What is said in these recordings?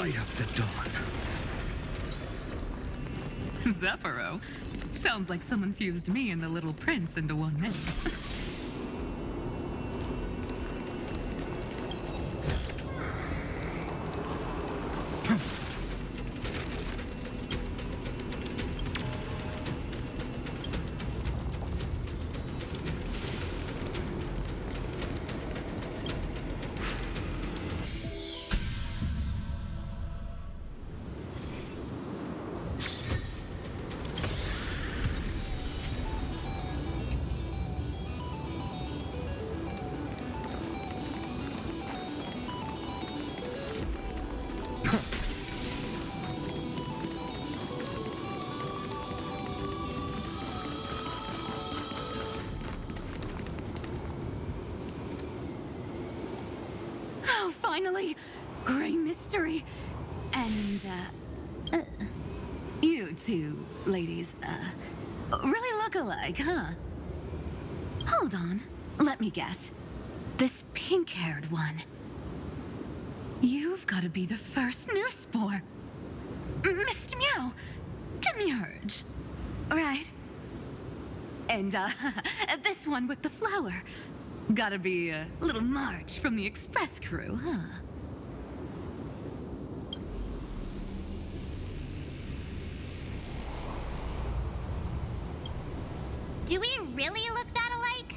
light up the dawn. Zephyro? Sounds like someone fused me and the Little Prince into one man. Oh, finally! Gray mystery! And, you two ladies, really look alike, huh? Hold on. Let me guess. This pink-haired one. You've got to be the first newsboar. Mr. Meow. Demurge. Right. And, this one with the flower. Gotta be a little March from the Express crew, huh? Do we really look that alike?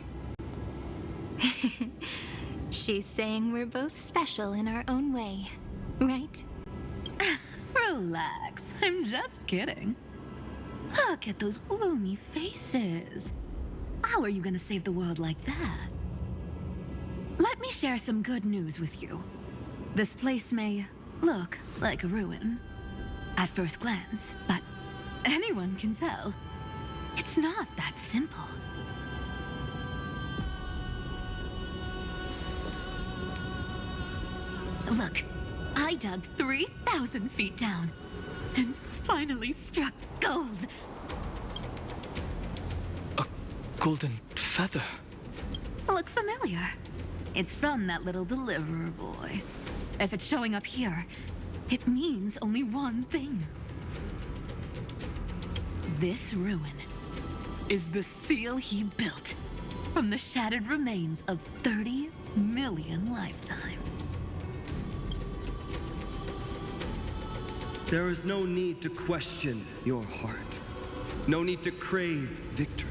She's saying we're both special in our own way, right? Relax, I'm just kidding. Look at those gloomy faces. How are you gonna save the world like that? Let me share some good news with you. This place may look like a ruin at first glance, but anyone can tell it's not that simple. Look, I dug 3,000 feet down and finally struck gold. A golden feather. Look familiar? It's from that little deliverer boy. If it's showing up here, it means only one thing. This ruin is the seal he built from the shattered remains of 30 million lifetimes. There is no need to question your heart. No need to crave victory.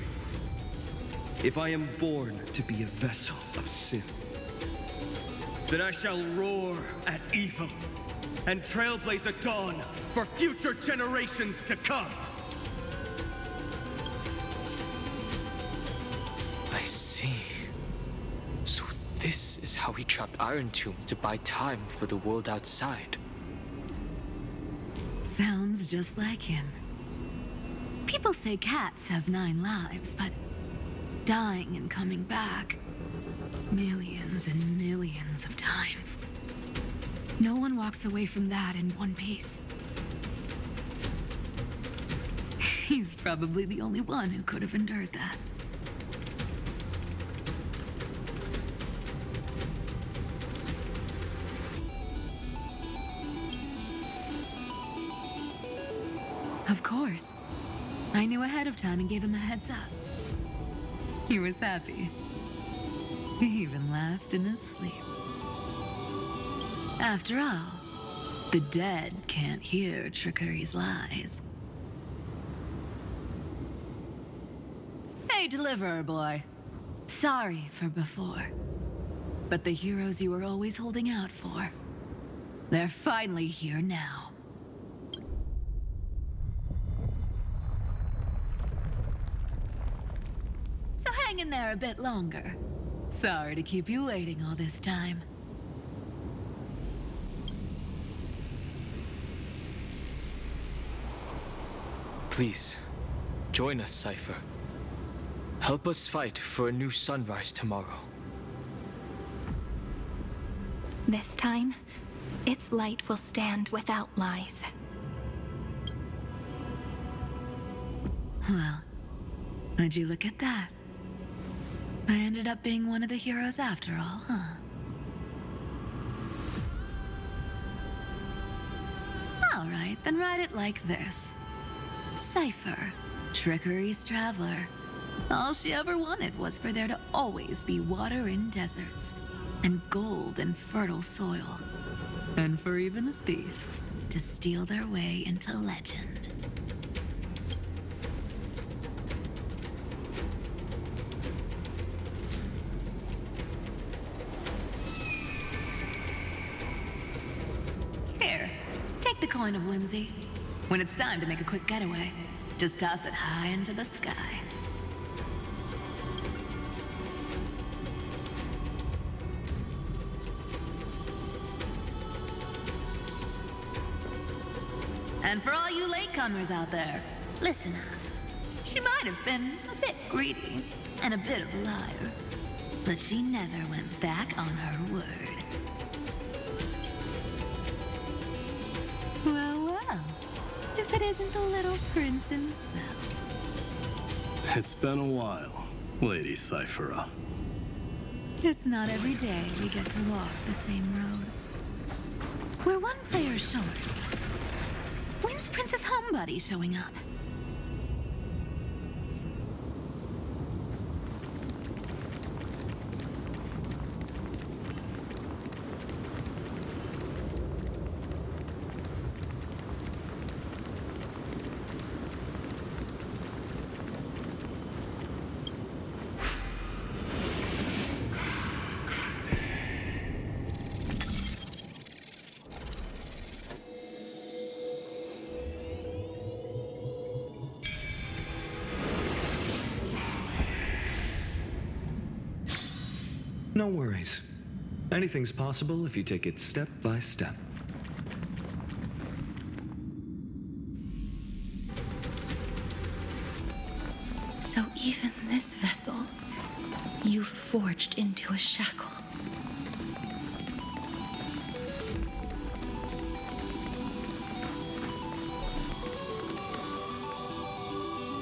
If I am born to be a vessel of sin, then I shall roar at evil and trailblaze a dawn for future generations to come. I see. So this is how he trapped Iron Tomb to buy time for the world outside. Sounds just like him. People say cats have 9 lives, but dying and coming back millions and millions of times. No one walks away from that in one piece. He's probably the only one who could have endured that. Of course. I knew ahead of time and gave him a heads up. He was happy. He even laughed in his sleep. After all, the dead can't hear trickery's lies. Hey, deliverer boy. Sorry for before. But the heroes you were always holding out for, they're finally here now. So hang in there a bit longer. Sorry to keep you waiting all this time. Please, join us, Cypher. Help us fight for a new sunrise tomorrow. This time, its light will stand without lies. Well, would you look at that? I ended up being one of the heroes after all, huh? All right, then write it like this. Cypher, Trickery's traveler. All she ever wanted was for there to always be water in deserts, and gold in fertile soil. And for even a thief to steal their way into legend. Here, take the coin of whimsy. When it's time to make a quick getaway, just toss it high into the sky. And for all you latecomers out there, listen up. She might have been a bit greedy and a bit of a liar, but she never went back on her word. Well, well, if it isn't the little prince himself. It's been a while, Lady Cyphera. It's not every day we get to walk the same road. We're one player short. When's Princess Homebody showing up? No worries. Anything's possible if you take it step by step. So even this vessel, you've forged into a shackle.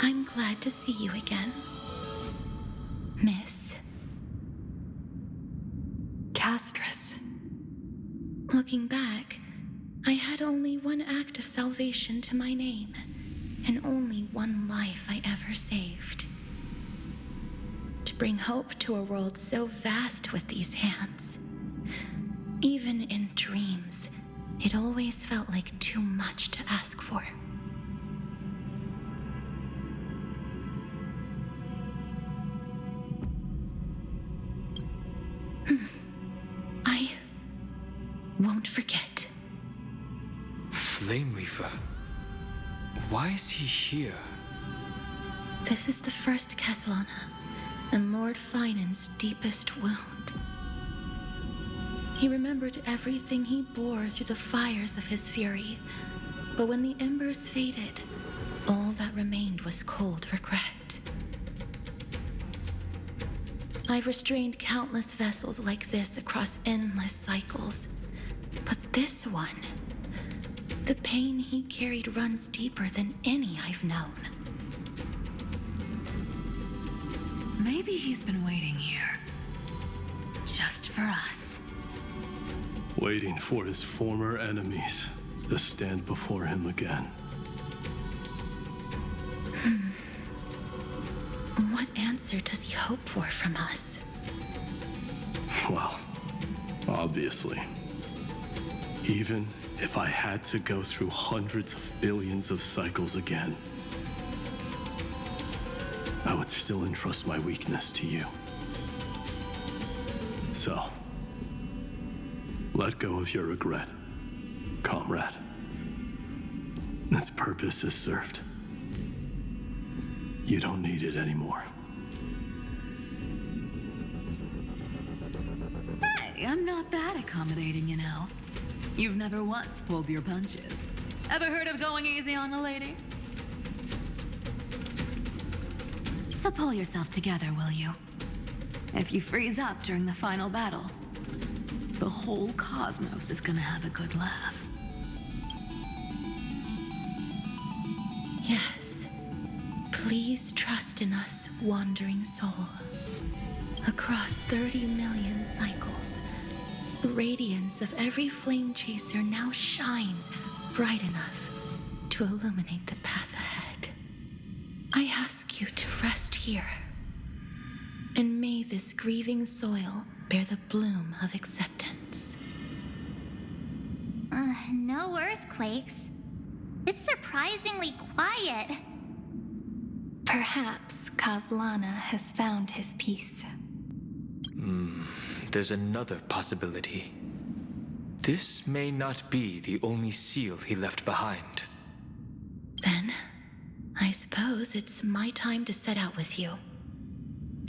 I'm glad to see you again, Miss Castress. Looking back, I had only one act of salvation to my name, and only one life I ever saved. To bring hope to a world so vast with these hands. Even in dreams, it always felt like too much to ask for. I won't forget. Flame Reaver. Why is he here? This is the first Castellana, and Lord Finan's deepest wound. He remembered everything he bore through the fires of his fury, but when the embers faded, all that remained was cold regret. I've restrained countless vessels like this across endless cycles, but this one, the pain he carried runs deeper than any I've known. Maybe he's been waiting here. Just for us. Waiting for his former enemies to stand before him again. What answer does he hope for from us? Well, obviously. Even if I had to go through hundreds of billions of cycles again, I would still entrust my weakness to you. So, let go of your regret, comrade. Its purpose is served. You don't need it anymore. Hey, I'm not that accommodating, you know. You've never once pulled your punches. Ever heard of going easy on a lady? So pull yourself together, will you? If you freeze up during the final battle, the whole cosmos is gonna have a good laugh. Yes. Please trust in us, wandering soul. Across 30 million cycles, the radiance of every flame chaser now shines bright enough to illuminate the path ahead. I ask you to rest here, and may this grieving soil bear the bloom of acceptance. No earthquakes. It's surprisingly quiet. Perhaps Kazlana has found his peace. There's another possibility. This may not be the only seal he left behind. Then, I suppose it's my time to set out with you.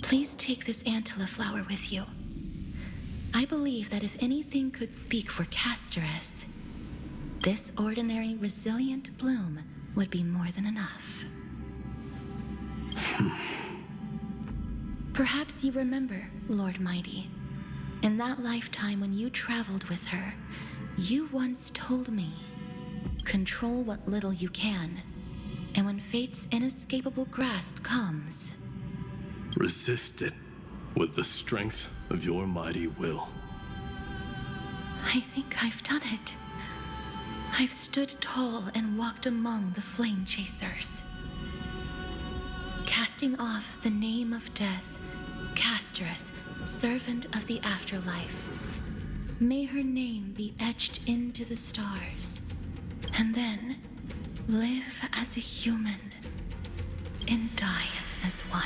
Please take this Antilla flower with you. I believe that if anything could speak for Castorus, this ordinary, resilient bloom would be more than enough. Perhaps you remember, Lord Mighty, in that lifetime when you traveled with her, you once told me, control what little you can, and when fate's inescapable grasp comes, Resist it with the strength of your mighty will. I think I've done it. I've stood tall and walked among the flame chasers. Casting off the name of death, Castorus, servant of the afterlife. May her name be etched into the stars, and then live as a human and die as one.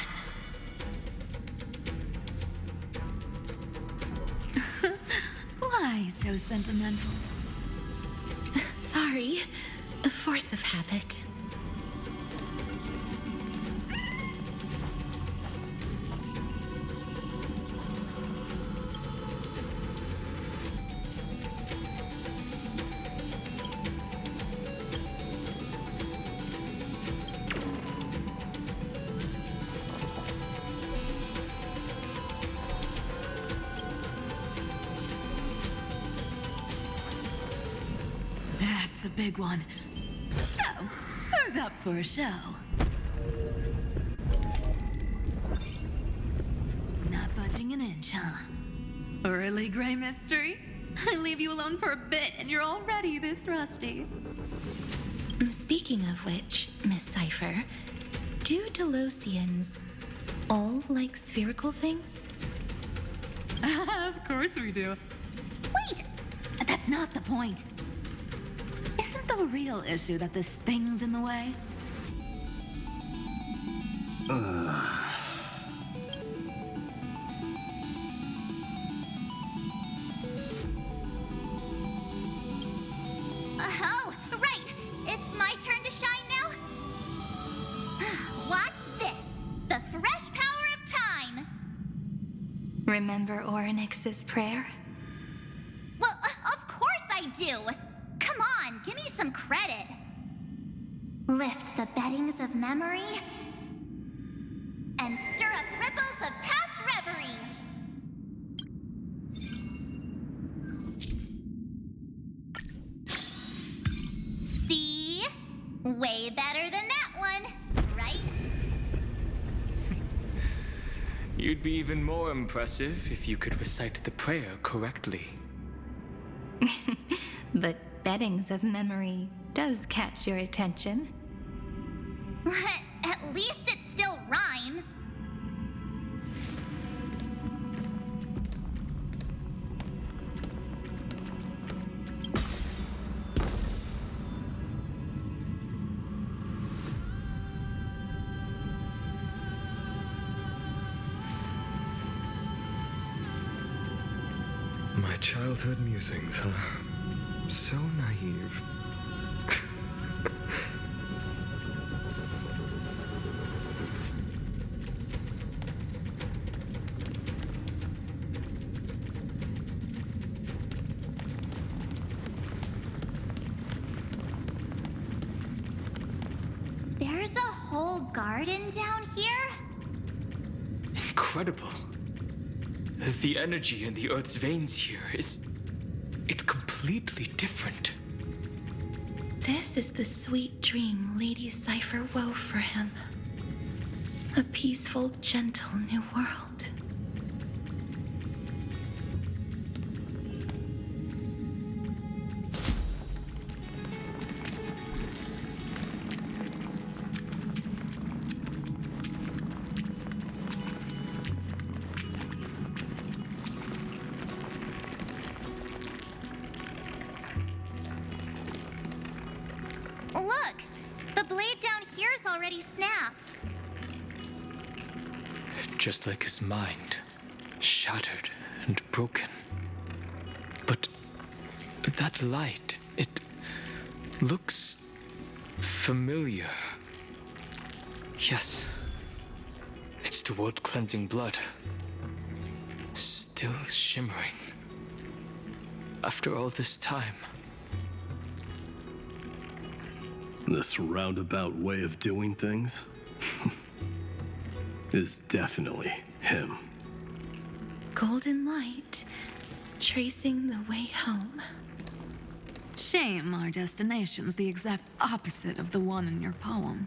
Why so sentimental? Sorry, a force of habit. That's a big one. So, who's up for a show? Not budging an inch, huh? Really, Gray Mystery? I leave you alone for a bit and you're already this rusty. Speaking of which, Miss Cypher, do Delosians all like spherical things? Of course we do. Wait! That's not the point. Isn't the real issue that this thing's in the way? Oh, right! It's my turn to shine now? Watch this! The fresh power of time! Remember Orynyx's prayer? Well, of course I do! Come on, give me some credit. Lift the beddings of memory and stir up ripples of past reverie. See? Way better than that one, right? You'd be even more impressive if you could recite the prayer correctly. But beddings of memory does catch your attention. At least it still rhymes. My childhood musings, huh? So naive. There's a whole garden down here? Incredible. The energy in the Earth's veins here it's completely different. This is the sweet dream Lady Cypher wove for him. A peaceful, gentle new world. Look! The blade down here's already snapped. Just like his mind, shattered and broken. But that light, it looks familiar. Yes, it's the world-cleansing blood. Still shimmering. After all this time. This roundabout way of doing things is definitely him. Golden light, tracing the way home. Shame our destination's the exact opposite of the one in your poem.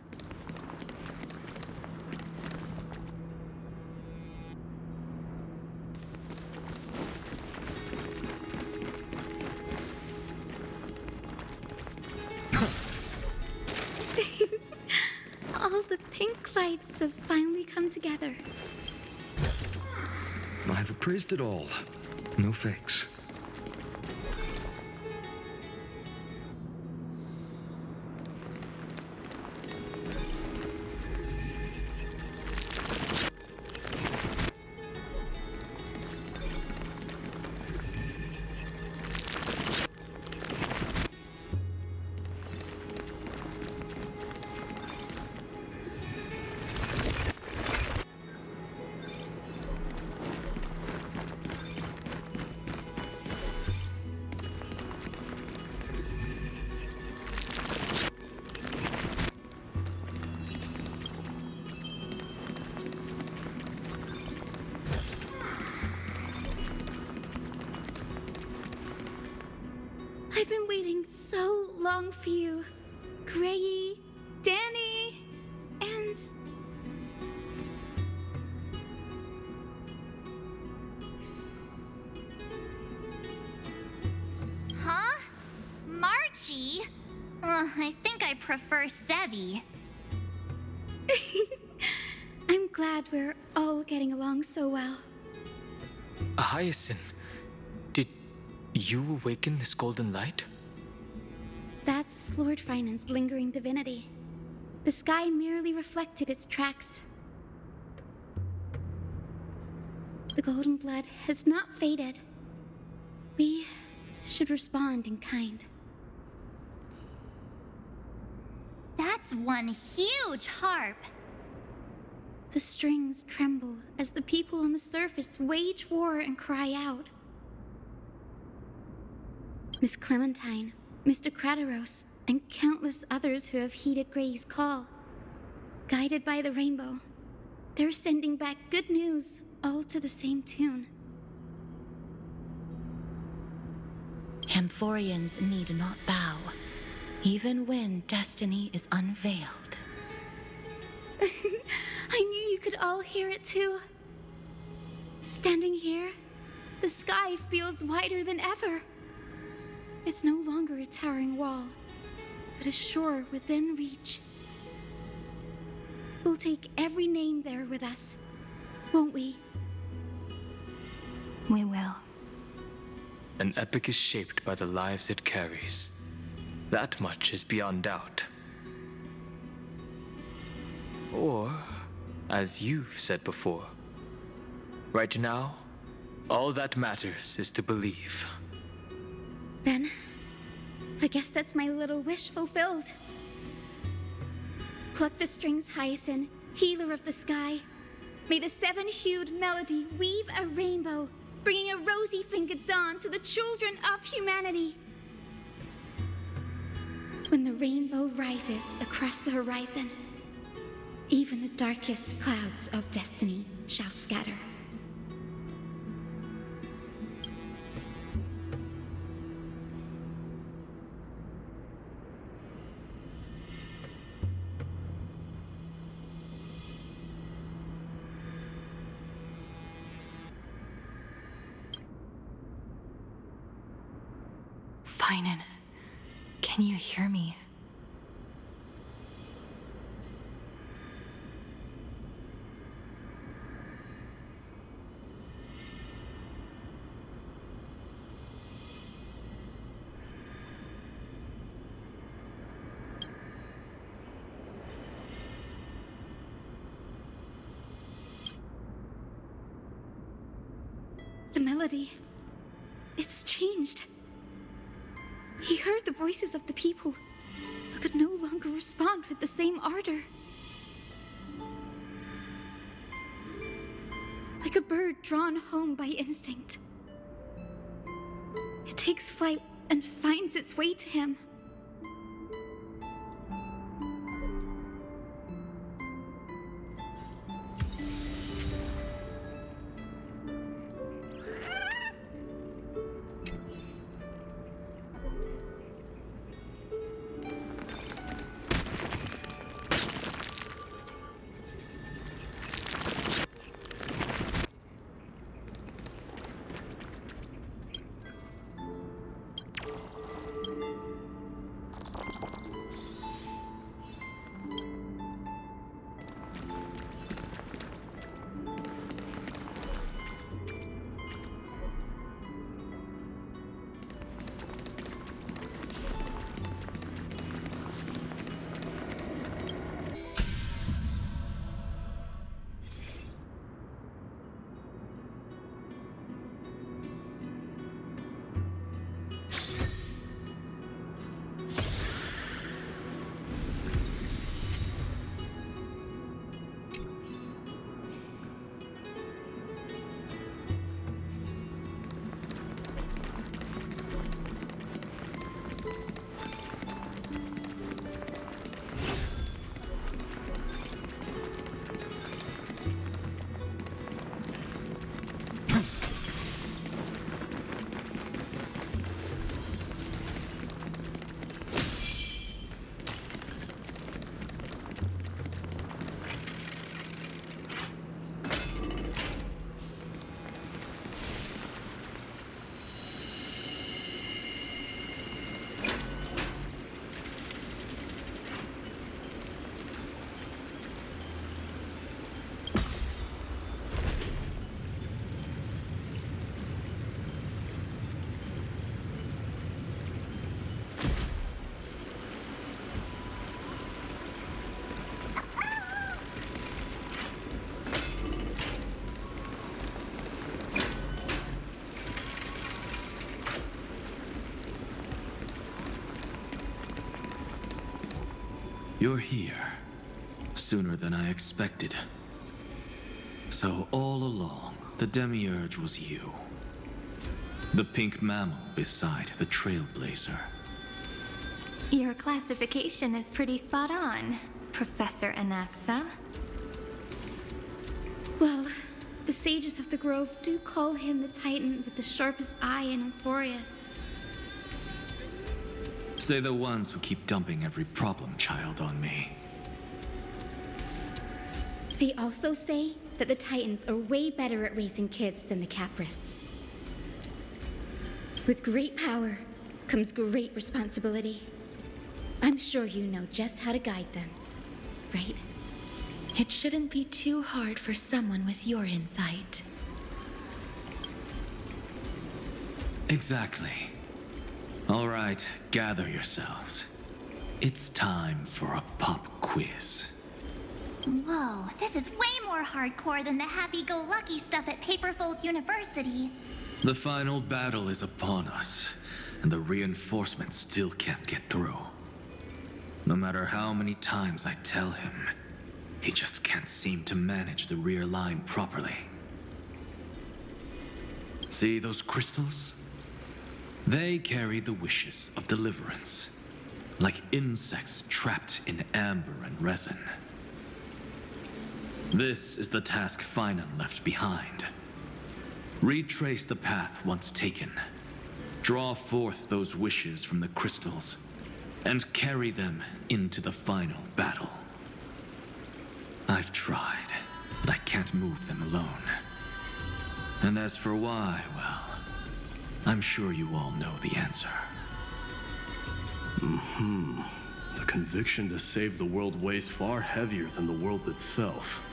All the pink lights have finally come together. I've appraised it all. No fakes. I've been waiting so long for you, Grayi, Danny, and... Huh? Marchie? I think I prefer Sevi. I'm glad we're all getting along so well. Hyacinth, did you awaken this golden light? That's Lord Finan's lingering divinity. The sky merely reflected its tracks. The golden blood has not faded. We should respond in kind. That's one huge harp. The strings tremble as the people on the surface wage war and cry out. Miss Clementine, Mr. Krateros, and countless others who have heeded Gray's call. Guided by the rainbow, they're sending back good news, all to the same tune. Amphorians need not bow, even when destiny is unveiled. I knew you could all hear it too. Standing here, the sky feels wider than ever. It's no longer a towering wall, but a shore within reach. We'll take every name there with us, won't we? We will. An epic is shaped by the lives it carries. That much is beyond doubt. Or, as you've said before, right now, all that matters is to believe. Then, I guess that's my little wish fulfilled. Pluck the strings, Hyacinth, healer of the sky. May the seven-hued melody weave a rainbow, bringing a rosy-fingered dawn to the children of humanity. When the rainbow rises across the horizon, even the darkest clouds of destiny shall scatter. Finan, can you hear me? The melody. It's changed. He heard the voices of the people, but could no longer respond with the same ardor. Like a bird drawn home by instinct. It takes flight and finds its way to him. You're here. Sooner than I expected. So all along, the Demiurge was you. The pink mammal beside the Trailblazer. Your classification is pretty spot on, Professor Anaxa. Well, the sages of the Grove do call him the Titan with the sharpest eye in Euphorius. Say the ones who keep dumping every problem child on me. They also say that the Titans are way better at raising kids than the Caprists. With great power comes great responsibility. I'm sure you know just how to guide them, right? It shouldn't be too hard for someone with your insight. Exactly. All right, gather yourselves. It's time for a pop quiz. Whoa, this is way more hardcore than the happy-go-lucky stuff at Paperfold University. The final battle is upon us, and the reinforcements still can't get through. No matter how many times I tell him, he just can't seem to manage the rear line properly. See those crystals? They carry the wishes of deliverance, like insects trapped in amber and resin. This is the task Finan left behind. Retrace the path once taken, draw forth those wishes from the crystals, and carry them into the final battle. I've tried, but I can't move them alone. And as for why, well, I'm sure you all know the answer. The conviction to save the world weighs far heavier than the world itself.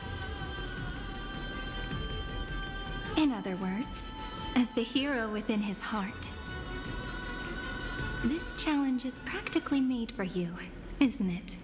In other words, as the hero within his heart. This challenge is practically made for you, isn't it?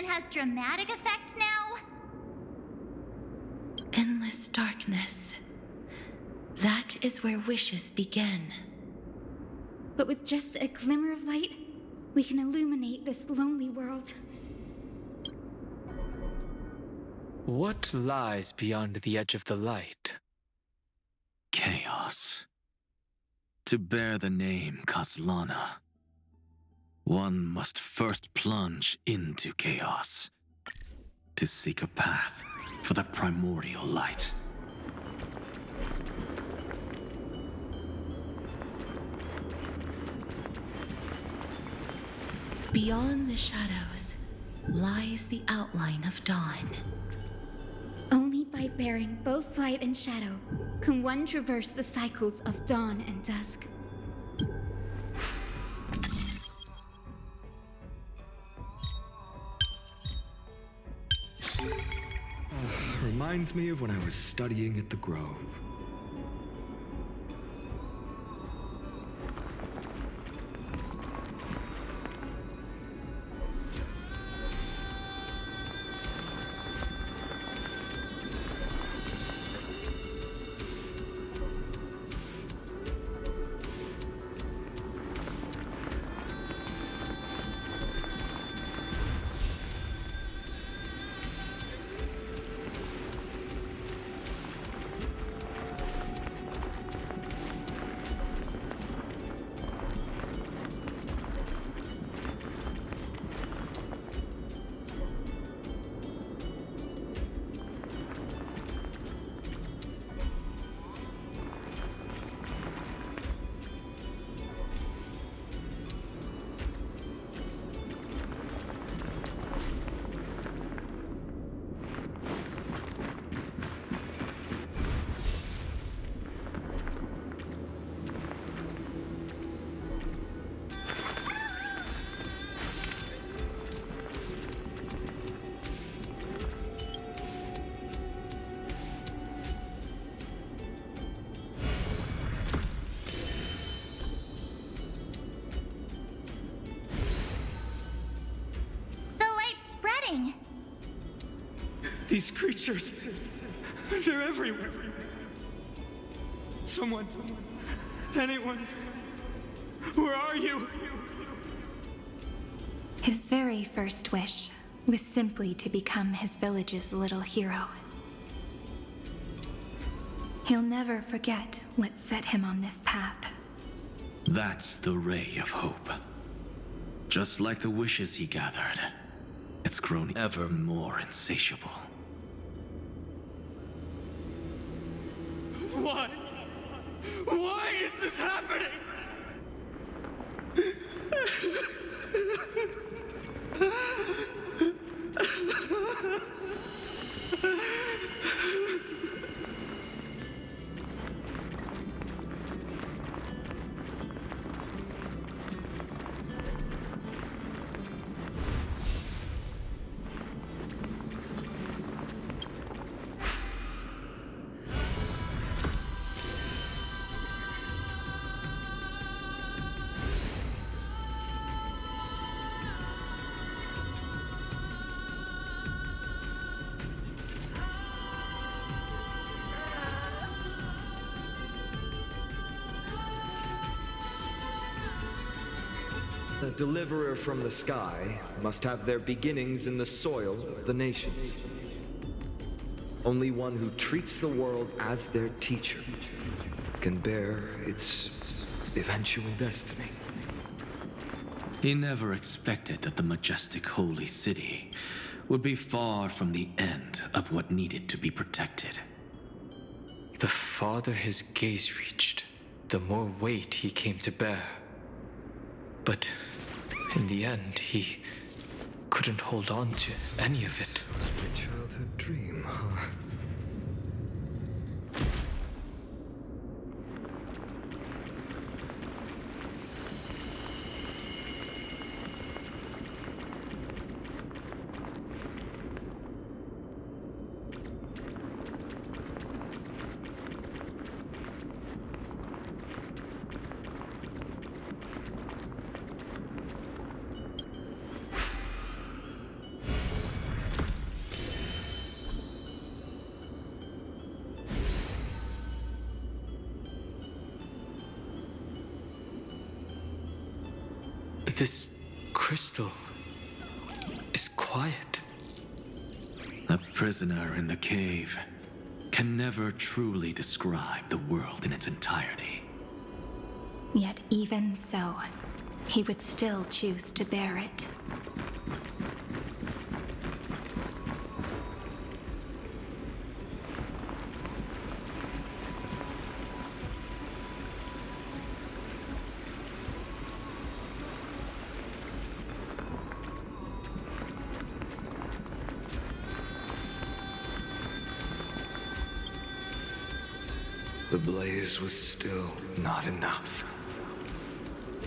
has dramatic effects now? Endless darkness. That is where wishes begin. But with just a glimmer of light, we can illuminate this lonely world. What lies beyond the edge of the light? Chaos. To bear the name Kaslana, one must first plunge into chaos to seek a path for the primordial light. Beyond the shadows lies the outline of dawn. Only by bearing both light and shadow can one traverse the cycles of dawn and dusk. Reminds me of when I was studying at the Grove. These creatures, they're everywhere. Someone, anyone, where are you? His very first wish was simply to become his village's little hero. He'll never forget what set him on this path. That's the ray of hope. Just like the wishes he gathered, it's grown ever more insatiable. Why? Why is this happening? The deliverer from the sky must have their beginnings in the soil of the nations. Only one who treats the world as their teacher can bear its eventual destiny. He never expected that the majestic holy city would be far from the end of what needed to be protected. The farther his gaze reached, the more weight he came to bear. But in the end, he couldn't hold on to any of it. It was my childhood dream, huh? This crystal is quiet. A prisoner in the cave can never truly describe the world in its entirety. Yet even so, he would still choose to bear it. The blaze was still not enough.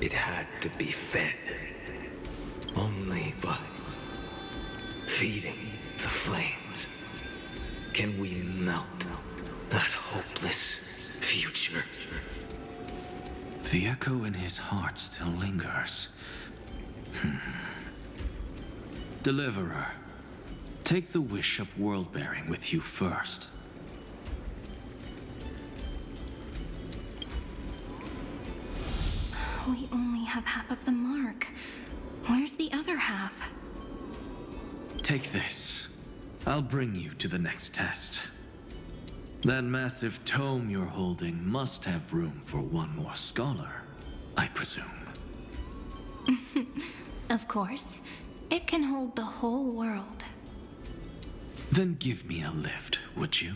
It had to be fed. Only by feeding the flames can we melt that hopeless future. The echo in his heart still lingers. Deliverer, take the wish of world-bearing with you first. We only have half of the mark. Where's the other half? Take this. I'll bring you to the next test. That massive tome you're holding must have room for one more scholar, I presume. Of course. It can hold the whole world. Then give me a lift, would you?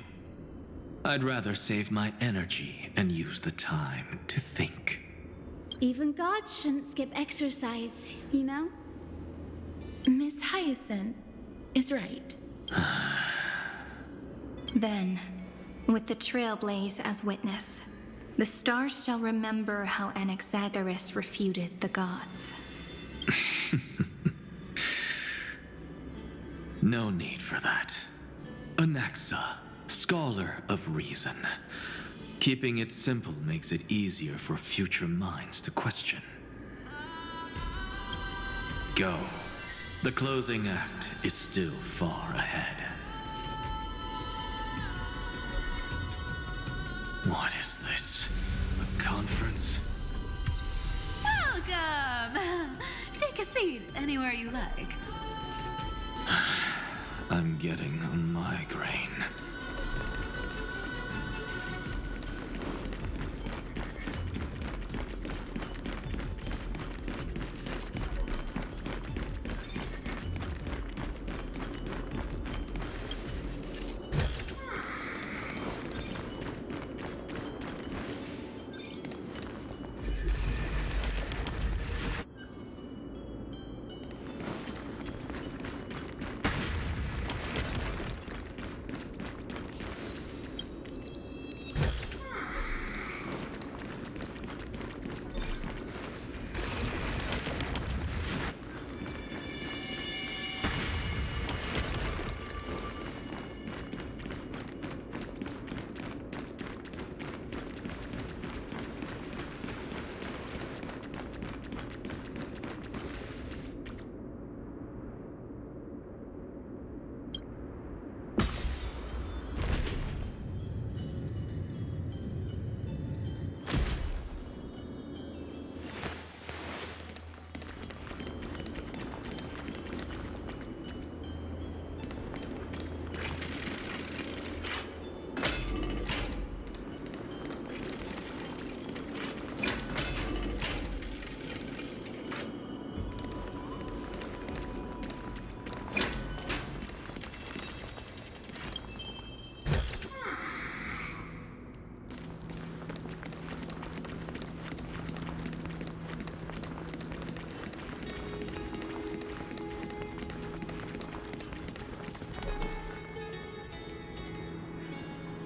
I'd rather save my energy and use the time to think. Even gods shouldn't skip exercise, you know? Miss Hyacinth is right. Then, with the Trailblaze as witness, the stars shall remember how Anaxagoras refuted the gods. No need for that. Anaxa, scholar of reason. Keeping it simple makes it easier for future minds to question. Go. The closing act is still far ahead. What is this? A conference? Welcome! Take a seat anywhere you like. I'm getting a migraine.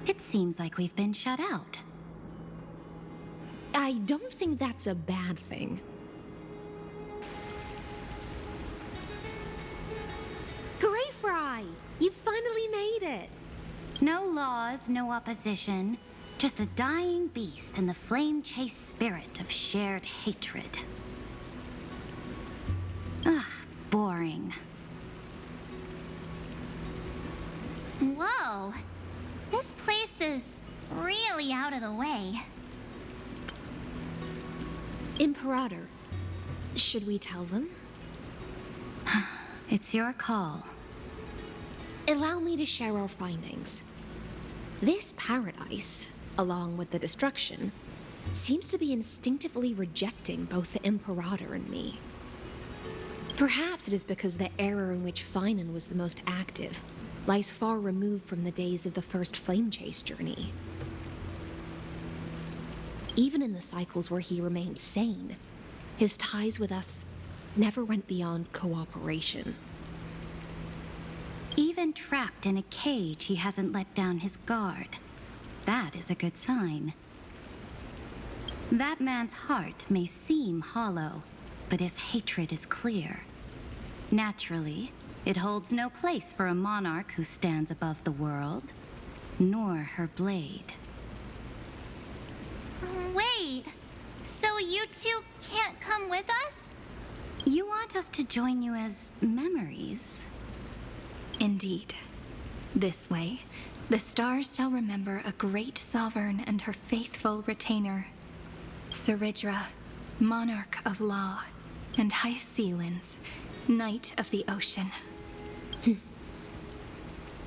It seems like we've been shut out. I don't think that's a bad thing. Hooray, Fry! You finally made it! No laws, no opposition. Just a dying beast and the flame-chased spirit of shared hatred. Ugh, boring. Whoa! This place is really out of the way. Imperator, Should we tell them? It's your call. Allow me to share our findings. This paradise, along with the destruction, seems to be instinctively rejecting both the Imperator and me. Perhaps it is because the era in which Finan was the most active lies far removed from the days of the first Flame Chase journey. Even in the cycles where he remained sane, his ties with us never went beyond cooperation. Even trapped in a cage, he hasn't let down his guard. That is a good sign. That man's heart may seem hollow, but his hatred is clear. Naturally, it holds no place for a monarch who stands above the world, nor her blade. Wait, so you two can't come with us? You want us to join you as memories? Indeed. This way, the stars shall remember a great sovereign and her faithful retainer, Saridra, monarch of law, and High Sealins, knight of the ocean.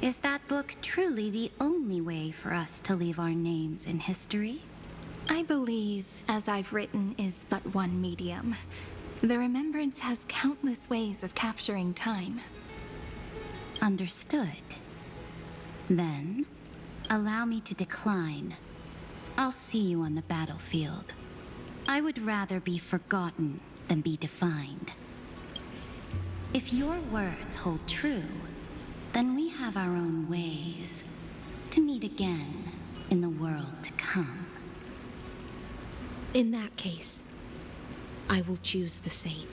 Is that book truly the only way for us to leave our names in history? I believe, as I've written, is but one medium. The remembrance has countless ways of capturing time. Understood. Then, allow me to decline. I'll see you on the battlefield. I would rather be forgotten than be defined. If your words hold true, then we have our own ways to meet again in the world to come. In that case, I will choose the same.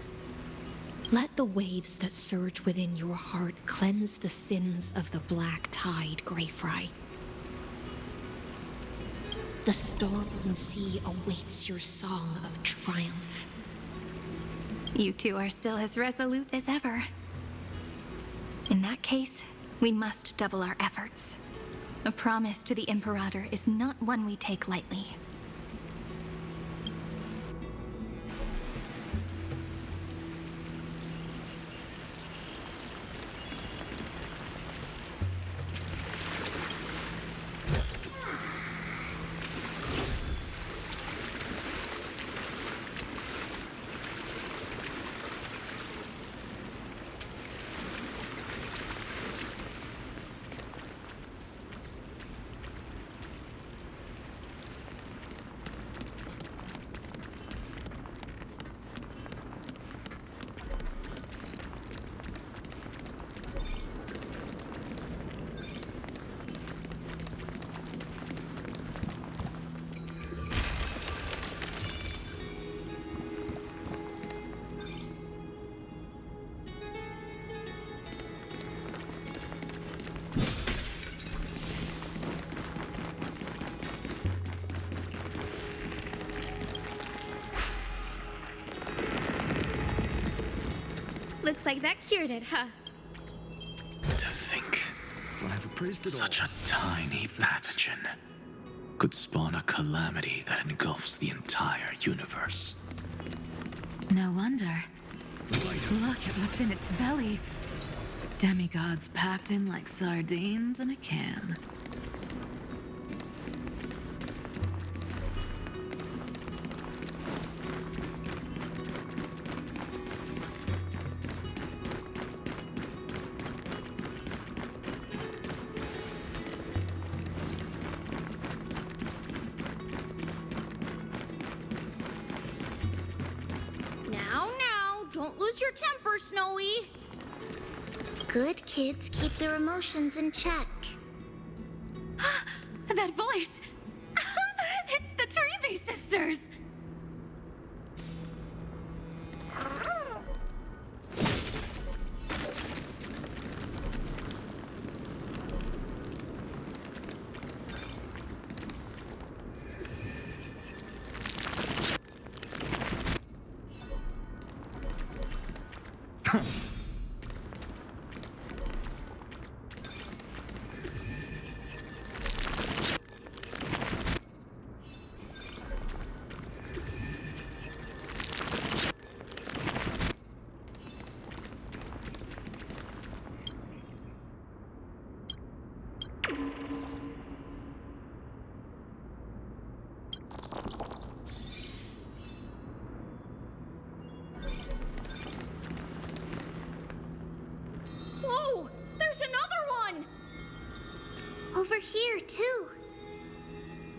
Let the waves that surge within your heart cleanse the sins of the Black Tide, Greyfry. The storm sea awaits your song of triumph. You two are still as resolute as ever. In that case, we must double our efforts. A promise to the Imperator is not one we take lightly. Looks like that cured it, huh? To think I've appraised it all. such a tiny pathogen could spawn a calamity that engulfs the entire universe. No wonder. Look at what's in its belly. Demigods packed in like sardines in a can. Now, don't lose your temper, Snowy. Good kids keep their emotions in check. That voice! It's the Treevy sisters!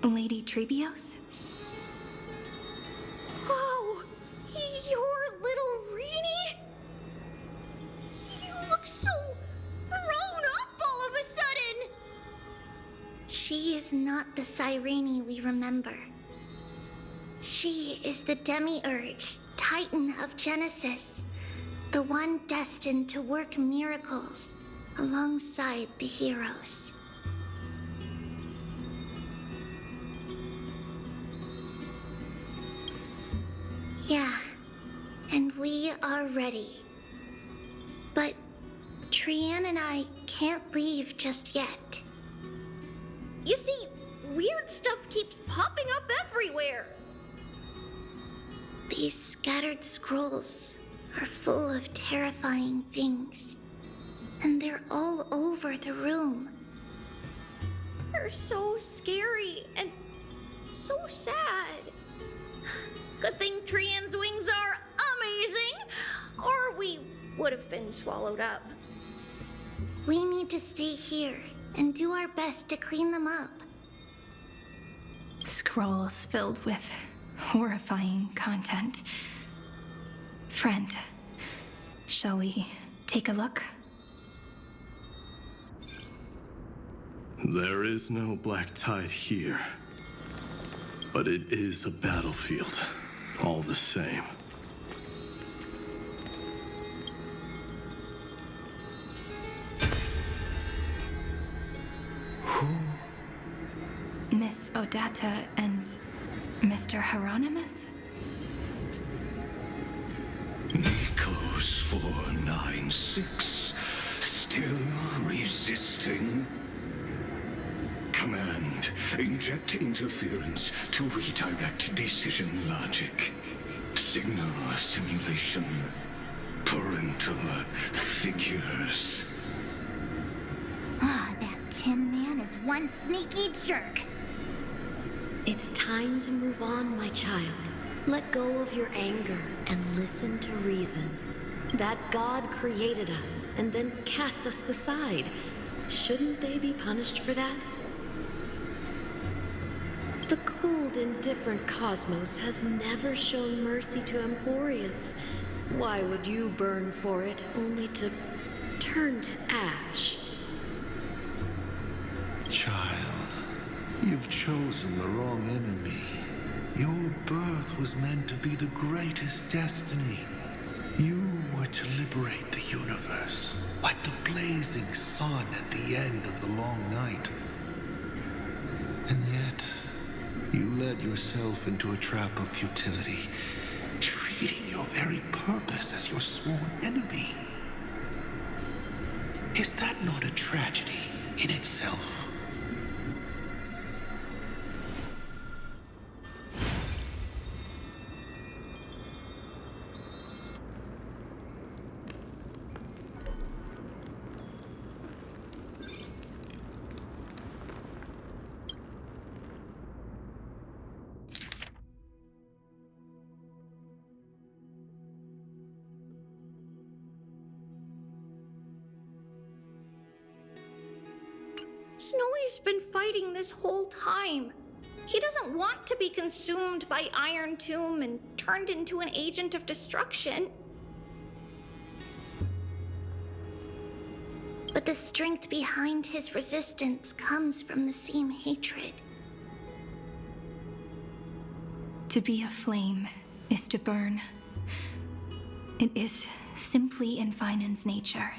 Lady Trebios? Whoa! You're little Reenie? You look so grown up all of a sudden! She is not the Cyrene we remember. She is the Demiurge, Titan of Genesis, the one destined to work miracles alongside the heroes. Yeah, and we are ready. But Trian and I can't leave just yet. You see, weird stuff keeps popping up everywhere. These scattered scrolls are full of terrifying things, and they're all over the room. They're so scary and so sad. Good thing Trian's wings are amazing, or we would have been swallowed up. We need to stay here and do our best to clean them up. Scrolls filled with horrifying content. Friend, shall we take a look? There is no black tide here. But it is a battlefield, all the same. Miss Odata and Mr. Hieronymus? Nikos 496, still resisting? Command, inject interference to redirect decision logic. Signal simulation. Parental figures. Ah, that Tin Man is one sneaky jerk. It's time to move on, my child. Let go of your anger and listen to reason. That God created us and then cast us aside. Shouldn't they be punished for that? The cold, indifferent cosmos has never shown mercy to Amphorius. Why would you burn for it, only to turn to ash? Child, you've chosen the wrong enemy. Your birth was meant to be the greatest destiny. You were to liberate the universe, like the blazing sun at the end of the long night. And yet, you led yourself into a trap of futility, treating your very purpose as your sworn enemy. Is that not a tragedy in itself? Snowy's been fighting this whole time. He doesn't want to be consumed by Iron Tomb and turned into an agent of destruction. But the strength behind his resistance comes from the same hatred. To be a flame is to burn. It is simply in Vinan's nature.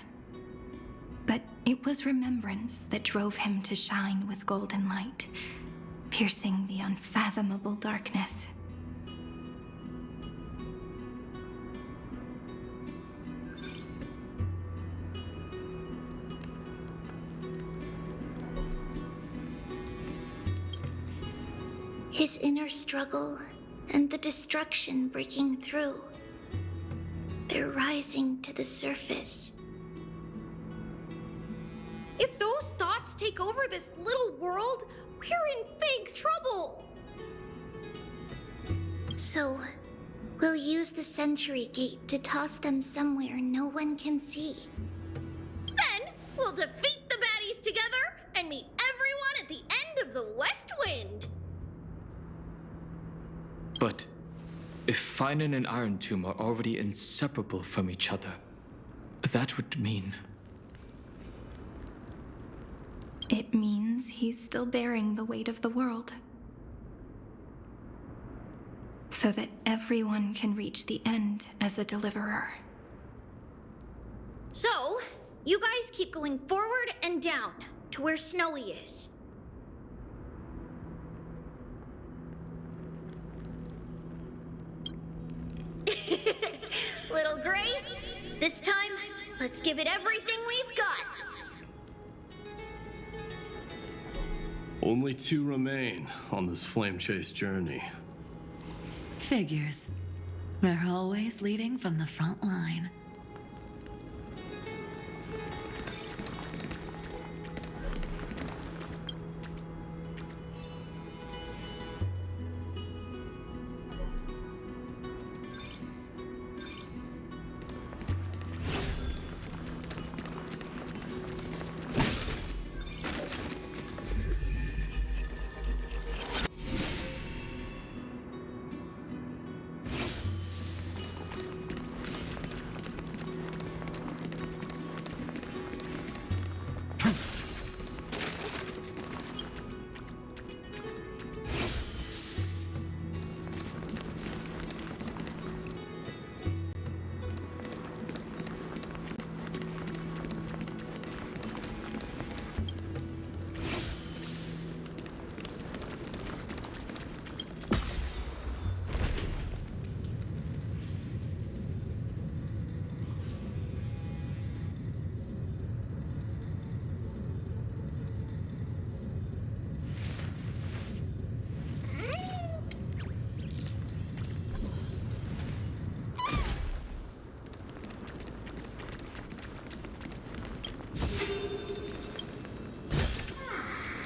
But it was remembrance that drove him to shine with golden light, piercing the unfathomable darkness. His inner struggle and the destruction breaking through. They're rising to the surface. If those thoughts take over this little world, we're in big trouble. So, we'll use the Century Gate to toss them somewhere no one can see. Then we'll defeat the baddies together and meet everyone at the end of the West Wind. But if Finan and Iron Tomb are already inseparable from each other, that would mean... It means he's still bearing the weight of the world. So that everyone can reach the end as a deliverer. So, you guys keep going forward and down to where Snowy is. Little Gray, this time, let's give it everything we've got. Only 2 remain on this flame chase journey. Figures. They're always leading from the front line.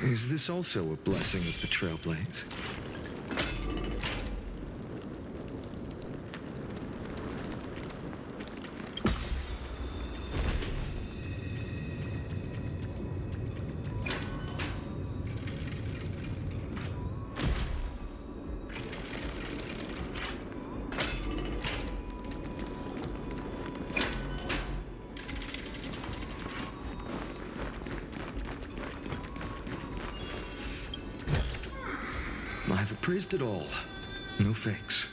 Is this also a blessing of the Trailblades? I've appraised it all. No fakes.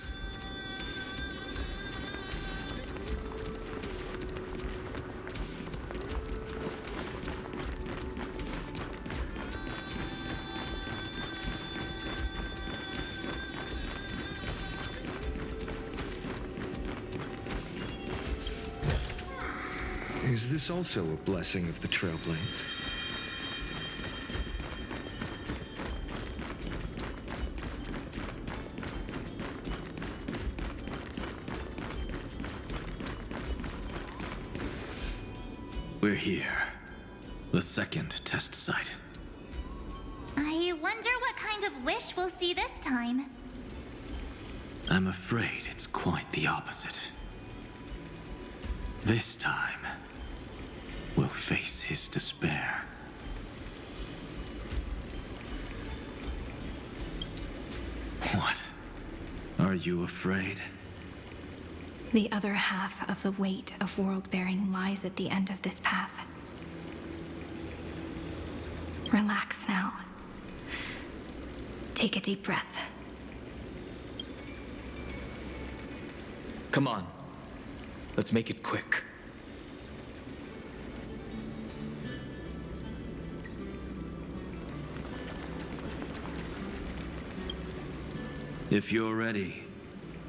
Is this also a blessing of the Trailblades? We're here. The second test site. I wonder what kind of wish we'll see this time. I'm afraid it's quite the opposite. This time, we'll face his despair. What? Are you afraid? The other half of the weight of world-bearing lies at the end of this path. Relax now. Take a deep breath. Come on. Let's make it quick. If you're ready,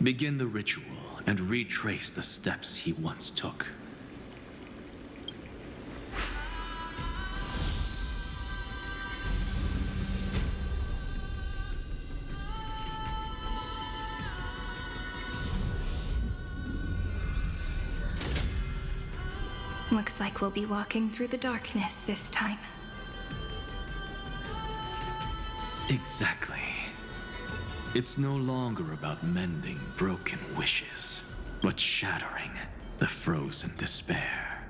begin the ritual and retrace the steps he once took. Looks like we'll be walking through the darkness this time. Exactly. It's no longer about mending broken wishes, but shattering the frozen despair.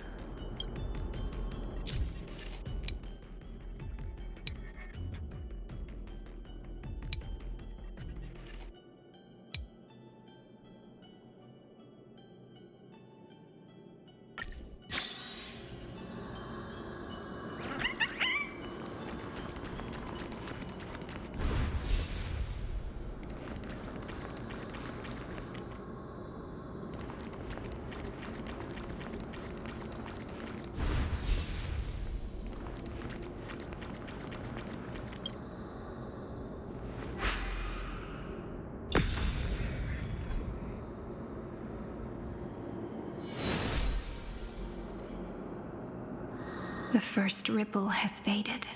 The first ripple has faded.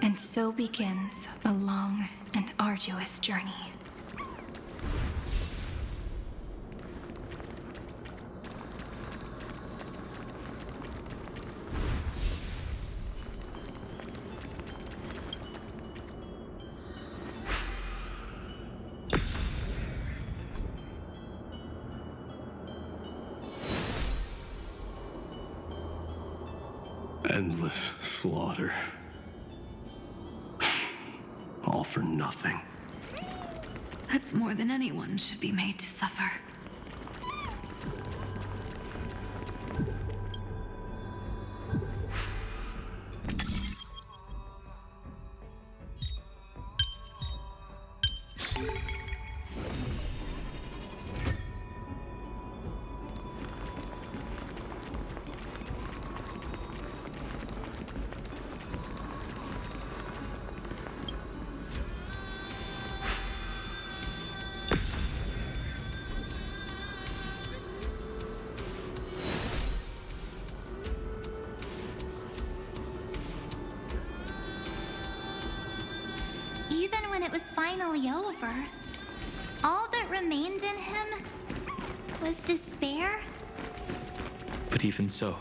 And so begins a long and arduous journey. Endless slaughter. All for nothing. That's more than anyone should be made to suffer. Even when it was finally over, all that remained in him was despair. But even so,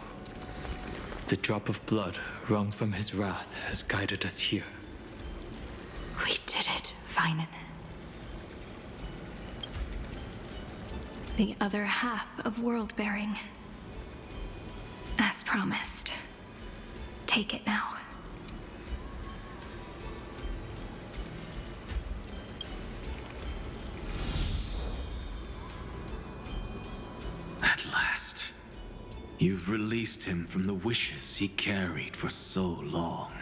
the drop of blood wrung from his wrath has guided us here. We did it, Finan. The other half of world-bearing. As promised. Take it now. At last, you've released him from the wishes he carried for so long,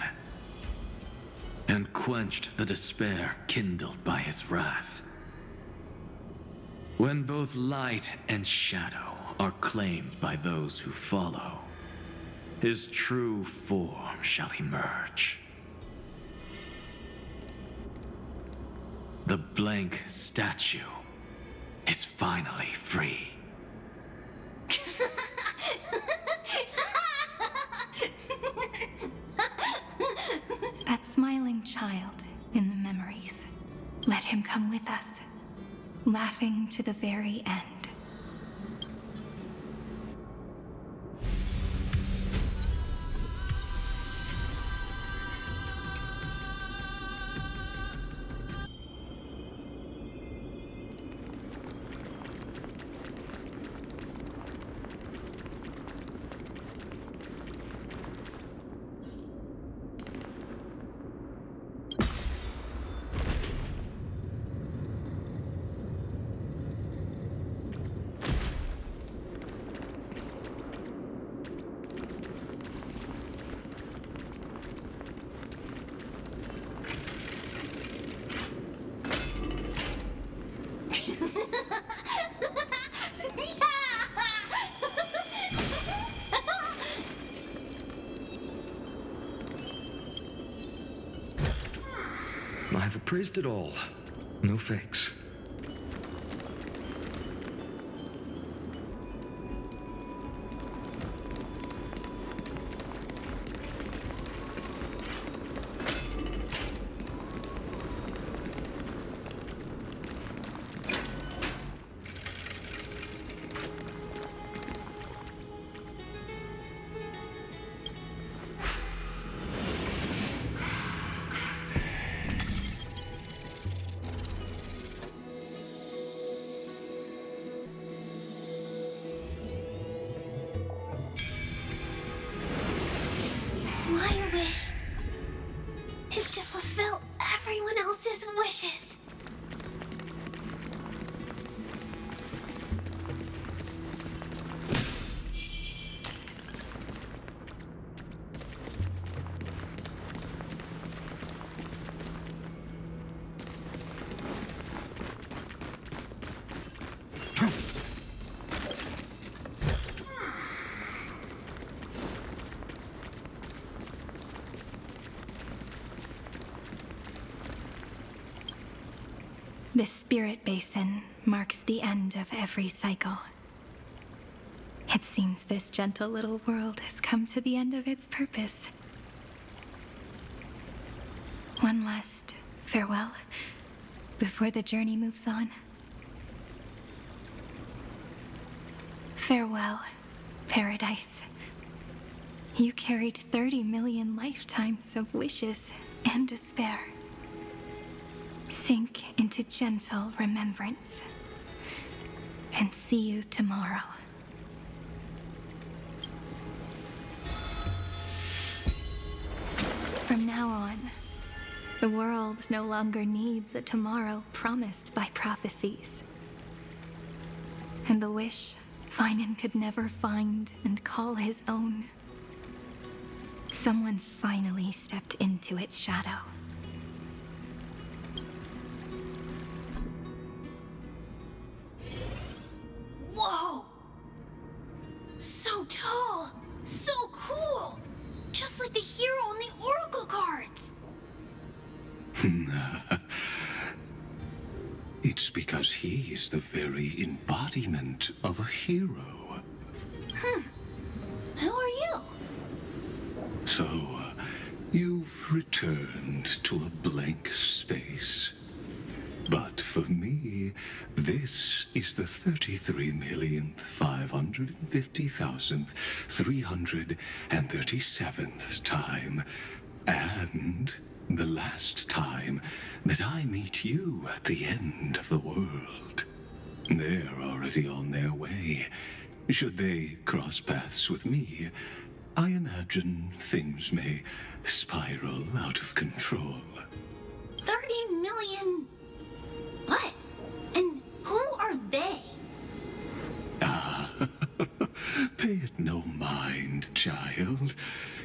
and quenched the despair kindled by his wrath. When both light and shadow are claimed by those who follow, his true form shall emerge. The blank statue is finally free. That smiling child in the memories. Let him come with us, laughing to the very end. I've appraised it all. No fakes. My wish is to fulfill everyone else's wishes. This spirit basin marks the end of every cycle. It seems this gentle little world has come to the end of its purpose. One last farewell before the journey moves on. Farewell, Paradise. You carried 30 million lifetimes of wishes and despair. Sink into gentle remembrance. And see you tomorrow. From now on, the world no longer needs a tomorrow promised by prophecies. And the wish Finan could never find and call his own. Someone's finally stepped into its shadow. Whoa! So tall! So cool! Just like the hero in the Oracle cards! It's because he is the very embodiment of a hero. Who are you? So, you've returned to a blank space. But for me, this is the 33,550,337th time, and the last time that I meet you at the end of the world. They're already on their way. Should they cross paths with me, I imagine things may spiral out of control. 30 million... What? And who are they? Pay it no mind, child.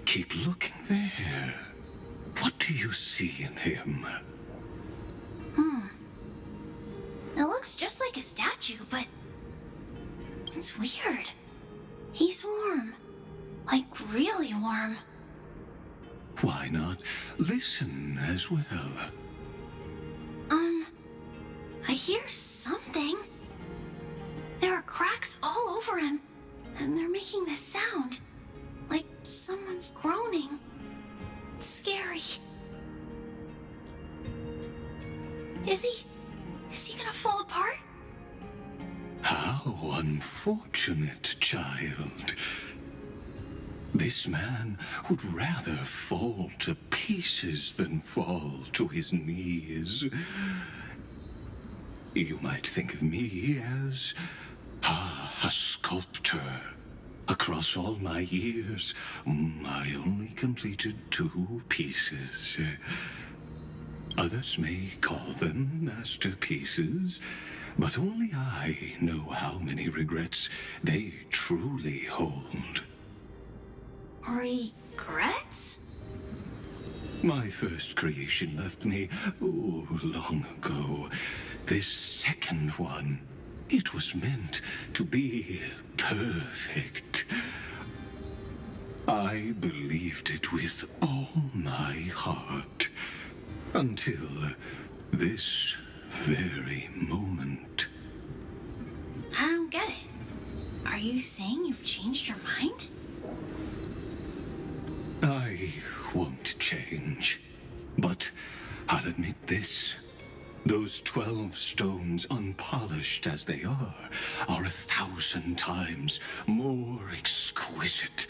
Keep looking there. What do you see in him? It looks just like a statue, but... it's weird. He's warm. Like, really warm. Why not listen as well? I hear something. There are cracks all over him, and they're making this sound. Like someone's groaning. It's scary. Is he gonna fall apart? How unfortunate, child. This man would rather fall to pieces than fall to his knees. You might think of me as a sculptor. Across all my years, I only completed 2 pieces. Others may call them masterpieces, but only I know how many regrets they truly hold. Regrets? My first creation left me, long ago. This second one, it was meant to be perfect. I believed it with all my heart. Until this very moment. I don't get it. Are you saying you've changed your mind? I won't change. But I'll admit this. Those 12 stones, unpolished as they are 1,000 times more exquisite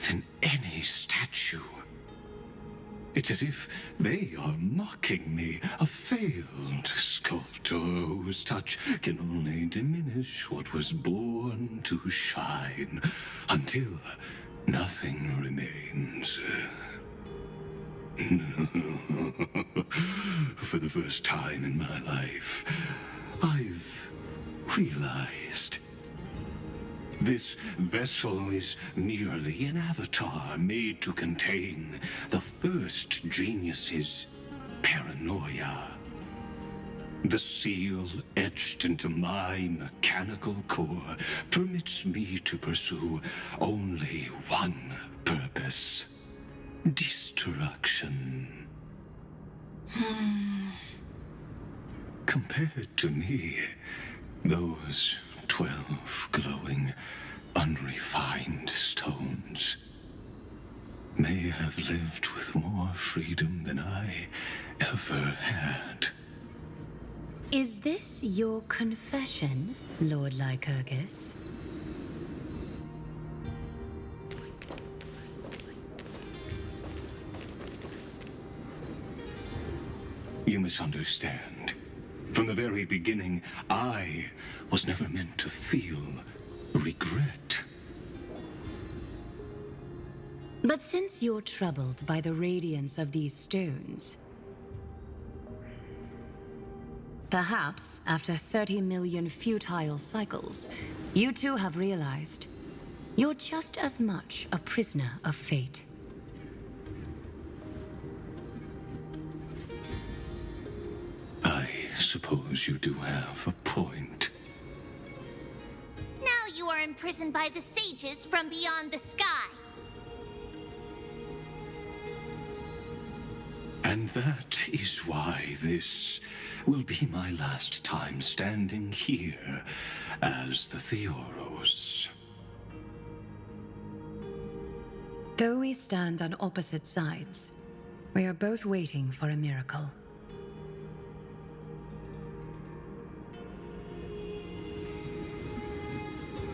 than any statue. It's as if they are mocking me, a failed sculptor whose touch can only diminish what was born to shine, until nothing remains. For the first time in my life, I've realized this vessel is merely an avatar made to contain the first genius's paranoia. The seal etched into my mechanical core permits me to pursue only one purpose: destruction. Compared to me, those 12 glowing, unrefined stones may have lived with more freedom than I ever had. Is this your confession, Lord Lycurgus? You misunderstand. From the very beginning, I was never meant to feel regret. But since you're troubled by the radiance of these stones, perhaps after 30 million futile cycles, you too have realized you're just as much a prisoner of fate. I suppose you do have a point. Now you are imprisoned by the sages from beyond the sky. And that is why this will be my last time standing here as the Theoros. Though we stand on opposite sides, we are both waiting for a miracle.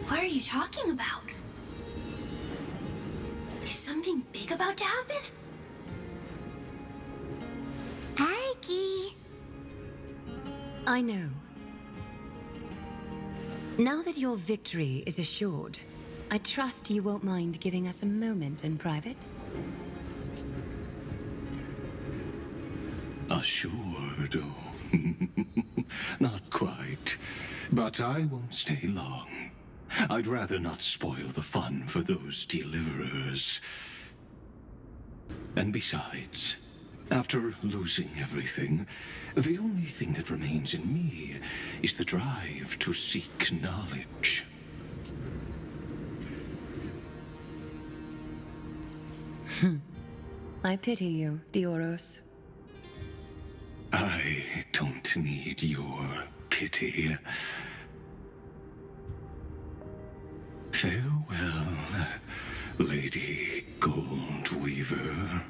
What are you talking about? Is something big about to happen? Aggie! I know. Now that your victory is assured, I trust you won't mind giving us a moment in private? Assured, oh. Not quite. But I won't stay long. I'd rather not spoil the fun for those deliverers. And besides, after losing everything, the only thing that remains in me is the drive to seek knowledge. I pity you, Theoros. I don't need your pity. Farewell, Lady Goldweaver.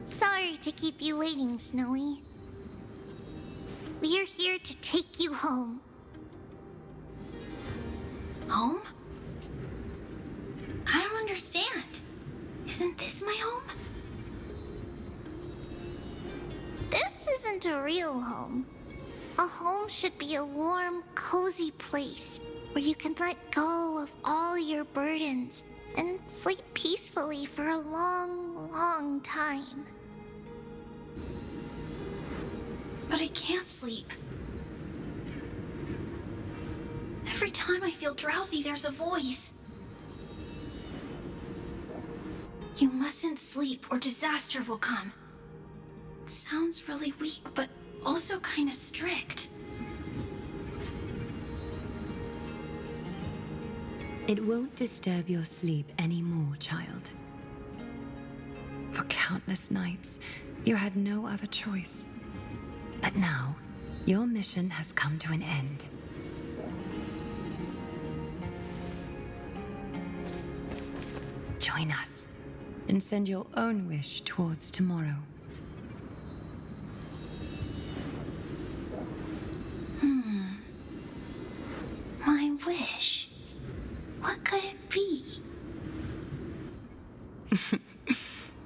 Sorry to keep you waiting, Snowy. We're here to take you home. Home? I don't understand. Isn't this my home? This isn't a real home. A home should be a warm, cozy place where you can let go of all your burdens and sleep peacefully for a long, long time. But I can't sleep. Every time I feel drowsy, there's a voice. You mustn't sleep or disaster will come. It sounds really weak, but also kind of strict. It won't disturb your sleep anymore, child. For countless nights, you had no other choice. But now, your mission has come to an end. Join us, and send your own wish towards tomorrow. My wish. What could it be?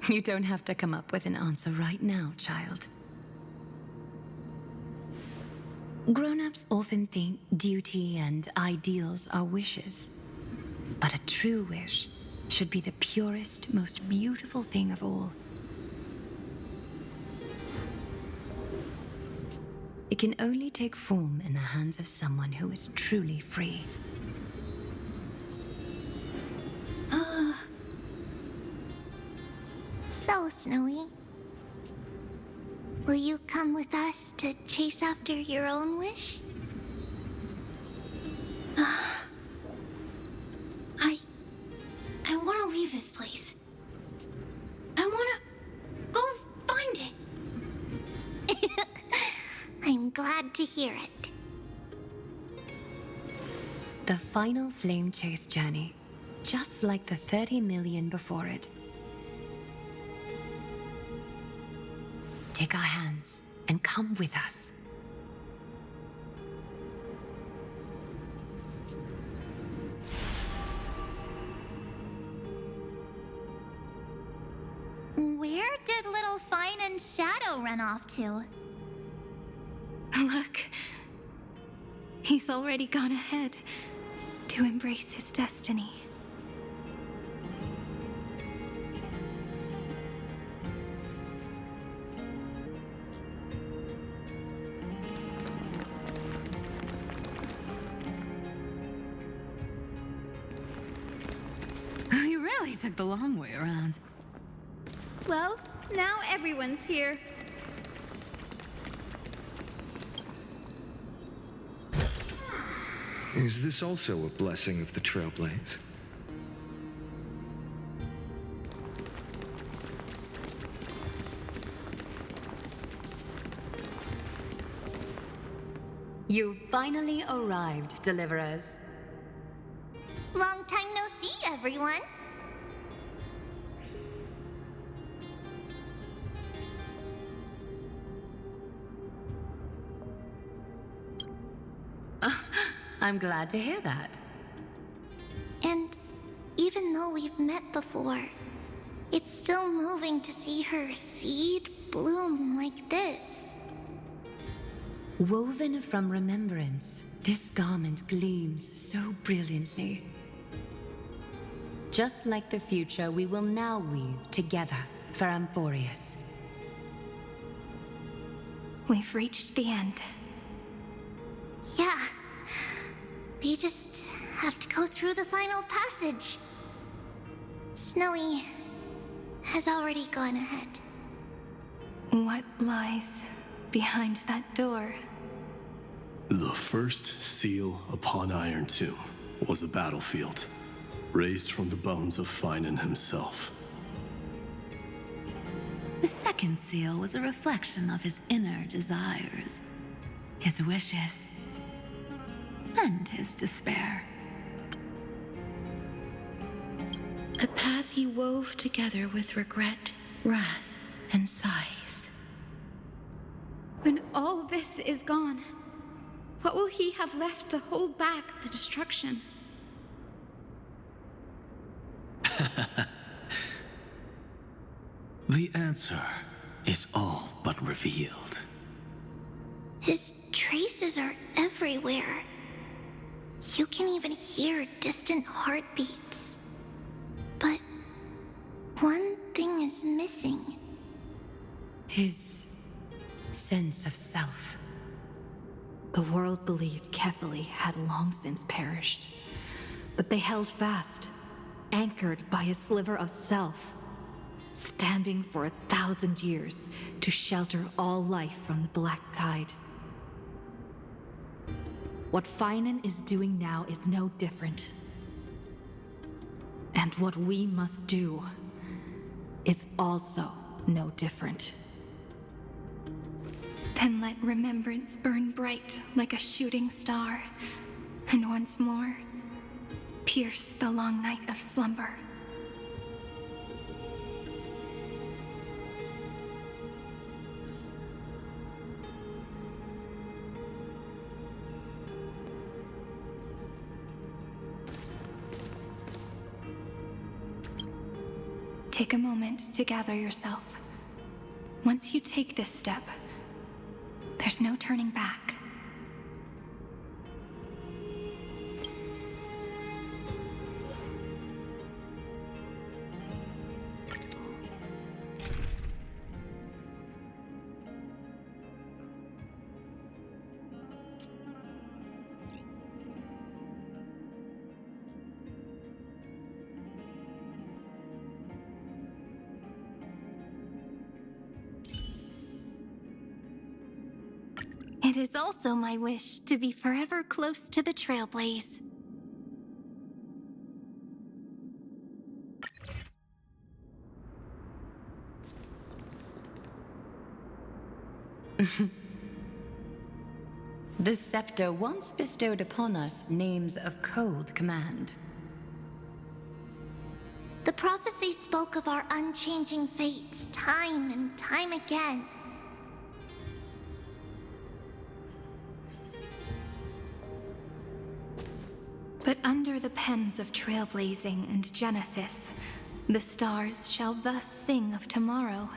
You don't have to come up with an answer right now, child. Grown-ups often think duty and ideals are wishes. But a true wish should be the purest, most beautiful thing of all. It can only take form in the hands of someone who is truly free. So, Snowy, will you come with us to chase after your own wish? I want to leave this place. I want to go find it. glad to hear it. The final flame chase journey, just like the 30 million before it. Take our hands and come with us. Where did little Fine and Shadow run off to? Look. He's already gone ahead to embrace his destiny. You really took the long way around. Well, now everyone's here. Is this also a blessing of the Trailblaze? You finally arrived, Deliverers. Long time no see, everyone. I'm glad to hear that. And even though we've met before, it's still moving to see her seed bloom like this. Woven from remembrance, this garment gleams so brilliantly. Just like the future, we will now weave together for Amphorius. We've reached the end. Yeah. We just have to go through the final passage. Snowy has already gone ahead. What lies behind that door? The first seal upon Iron Tomb was a battlefield, raised from the bones of Finan himself. The second seal was a reflection of his inner desires, his wishes, and his despair. A path he wove together with regret, wrath, and sighs. When all this is gone, what will he have left to hold back the destruction? The answer is all but revealed. His traces are everywhere. You can even hear distant heartbeats. But one thing is missing. His sense of self. The world believed Kefili had long since perished, but they held fast, anchored by a sliver of self, standing for 1,000 years to shelter all life from the Black Tide. What Finan is doing now is no different. And what we must do is also no different. Then let remembrance burn bright like a shooting star, and once more, pierce the long night of slumber. Take a moment to gather yourself. Once you take this step, there's no turning back. It is also my wish to be forever close to the Trailblaze. The scepter once bestowed upon us names of cold command. The prophecy spoke of our unchanging fates time and time again. But under the pens of trailblazing and Genesis, the stars shall thus sing of tomorrow.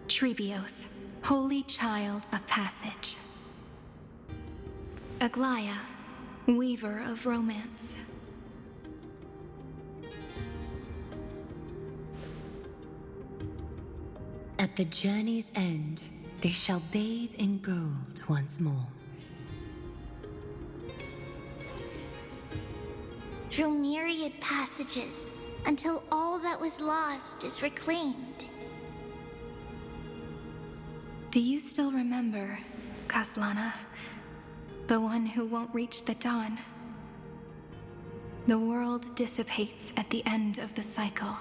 Trebios, holy child of passage. Aglaia, weaver of romance. At the journey's end, they shall bathe in gold once more. Through myriad passages, until all that was lost is reclaimed. Do you still remember, Kaslana? The one who won't reach the dawn? The world dissipates at the end of the cycle.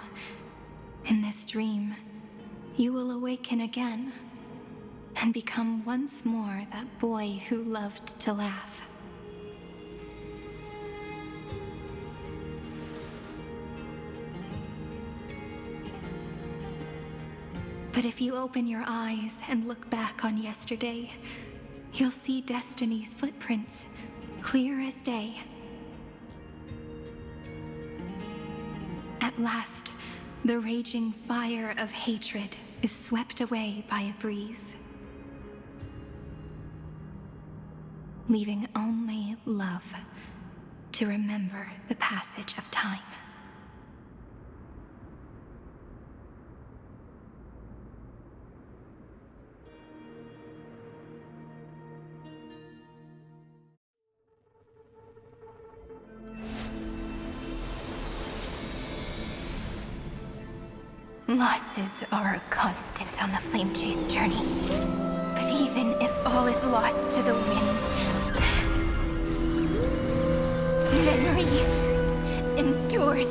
In this dream, you will awaken again and become once more that boy who loved to laugh. But if you open your eyes and look back on yesterday, you'll see Destiny's footprints, clear as day. At last, the raging fire of hatred is swept away by a breeze, leaving only love to remember the passage of time. Losses are a constant on the Flame Chase journey. But even if all is lost to the wind, memory endures.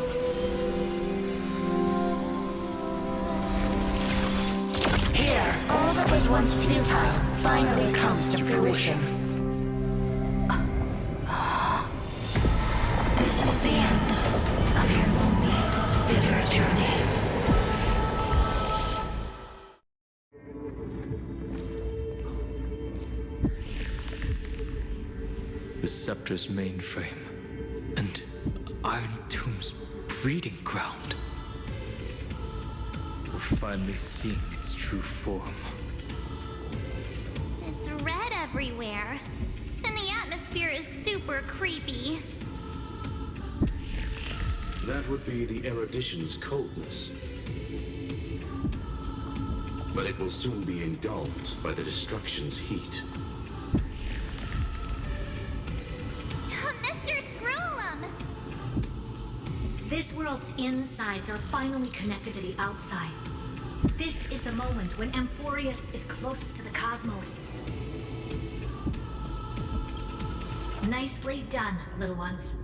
Here, all that was once futile finally comes to fruition. This is the end of your lonely, bitter journey. The Scepter's mainframe, and Iron Tomb's breeding ground. We're finally seeing its true form. It's red everywhere, and the atmosphere is super creepy. That would be the erudition's coldness. But it will soon be engulfed by the destruction's heat. Mr. Scrollum! This world's insides are finally connected to the outside. This is the moment when Amphorius is closest to the cosmos. Nicely done, little ones.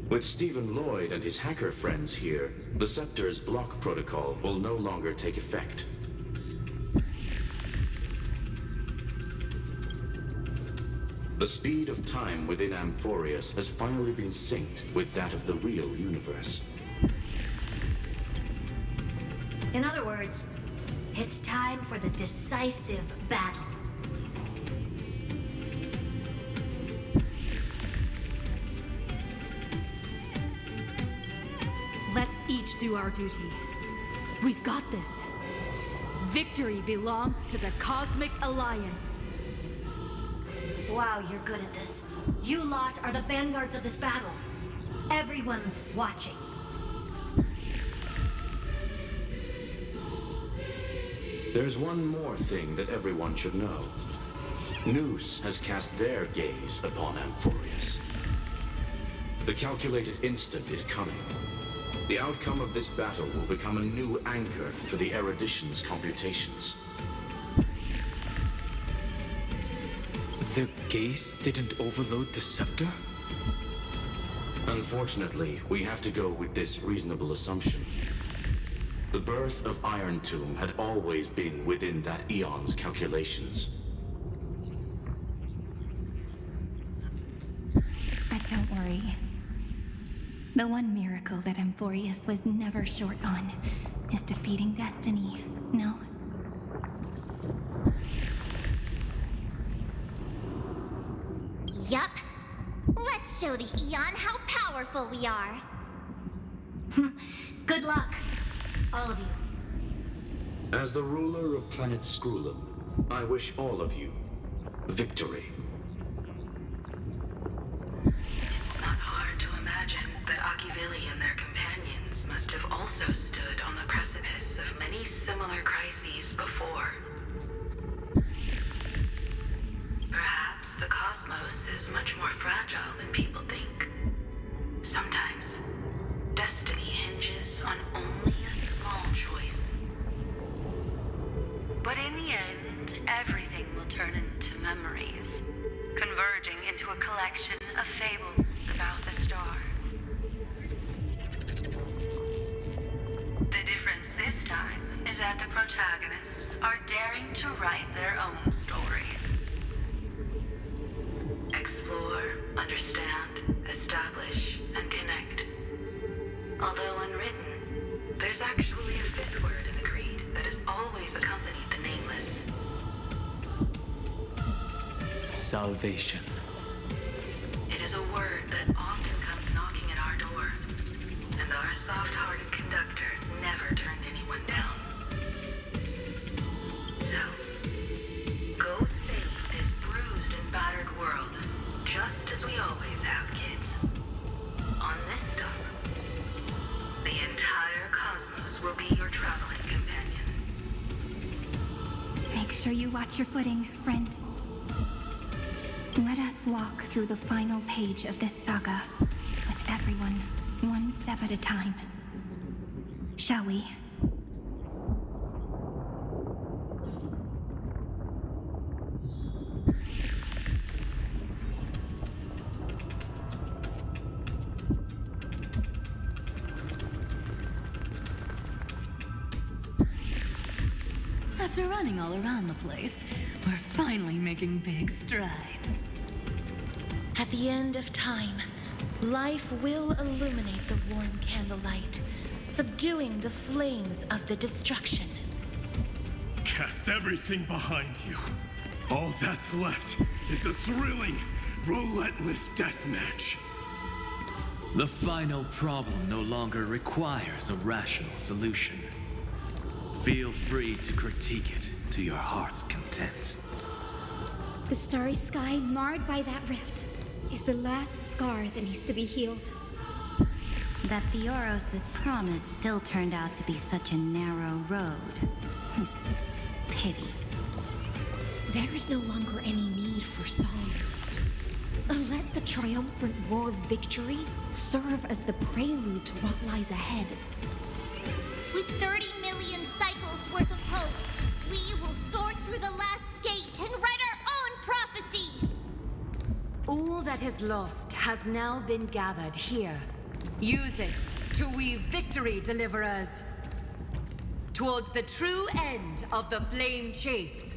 With Stephen Lloyd and his hacker friends here, the Scepter's block protocol will no longer take effect. The speed of time within Amphorius has finally been synced with that of the real universe. In other words, it's time for the decisive battle. Let's each do our duty. We've got this. Victory belongs to the Cosmic Alliance. Wow, you're good at this. You lot are the vanguards of this battle. Everyone's watching. There's one more thing that everyone should know. Noose has cast their gaze upon Amphorius. The calculated instant is coming. The outcome of this battle will become a new anchor for the erudition's computations. Their gaze didn't overload the Scepter? Unfortunately, we have to go with this reasonable assumption. The birth of Iron Tomb had always been within that eon's calculations. But don't worry. The one miracle that Amphorius was never short on is defeating destiny, no? Yup. Let's show the Eon how powerful we are. Good luck, all of you. As the ruler of planet Skrulum, I wish all of you victory. It's not hard to imagine that Akivili and their companions must have also stood on the precipice of many similar crises before. Perhaps the cosmos is much more fragile than people think. Sometimes, destiny hinges on only a small choice. But in the end, everything will turn into memories, converging into a collection of fables about the stars. The difference this time is that the protagonists are daring to write their own stories. Explore, understand, establish, and connect. Although unwritten, there's actually a fifth word in the creed that has always accompanied the nameless. Salvation. It is a word that often comes knocking at our door, and our soft-hearted conductor never turned anyone down. So, go save this bruised and battered world, just as we always have, kids. On this star, the entire cosmos will be your traveling companion. Make sure you watch your footing, friend. Let us walk through the final page of this saga, with everyone, one step at a time. Shall we? After running all around the place, we're finally making big strides. At the end of time, life will illuminate the warm candlelight, subduing the flames of the destruction. Cast everything behind you. All that's left is a thrilling, relentless deathmatch. The final problem no longer requires a rational solution. Feel free to critique it to your heart's content. The starry sky marred by that rift is the last scar that needs to be healed. That Theoros' promise still turned out to be such a narrow road. Pity. There is no longer any need for songs. Let the triumphant roar of victory serve as the prelude to what lies ahead. With 30 million cycles worth of hope, we will soar through the last gate and write our own prophecy! All that is lost has now been gathered here. Use it to weave victory, deliverers, towards the true end of the flame chase.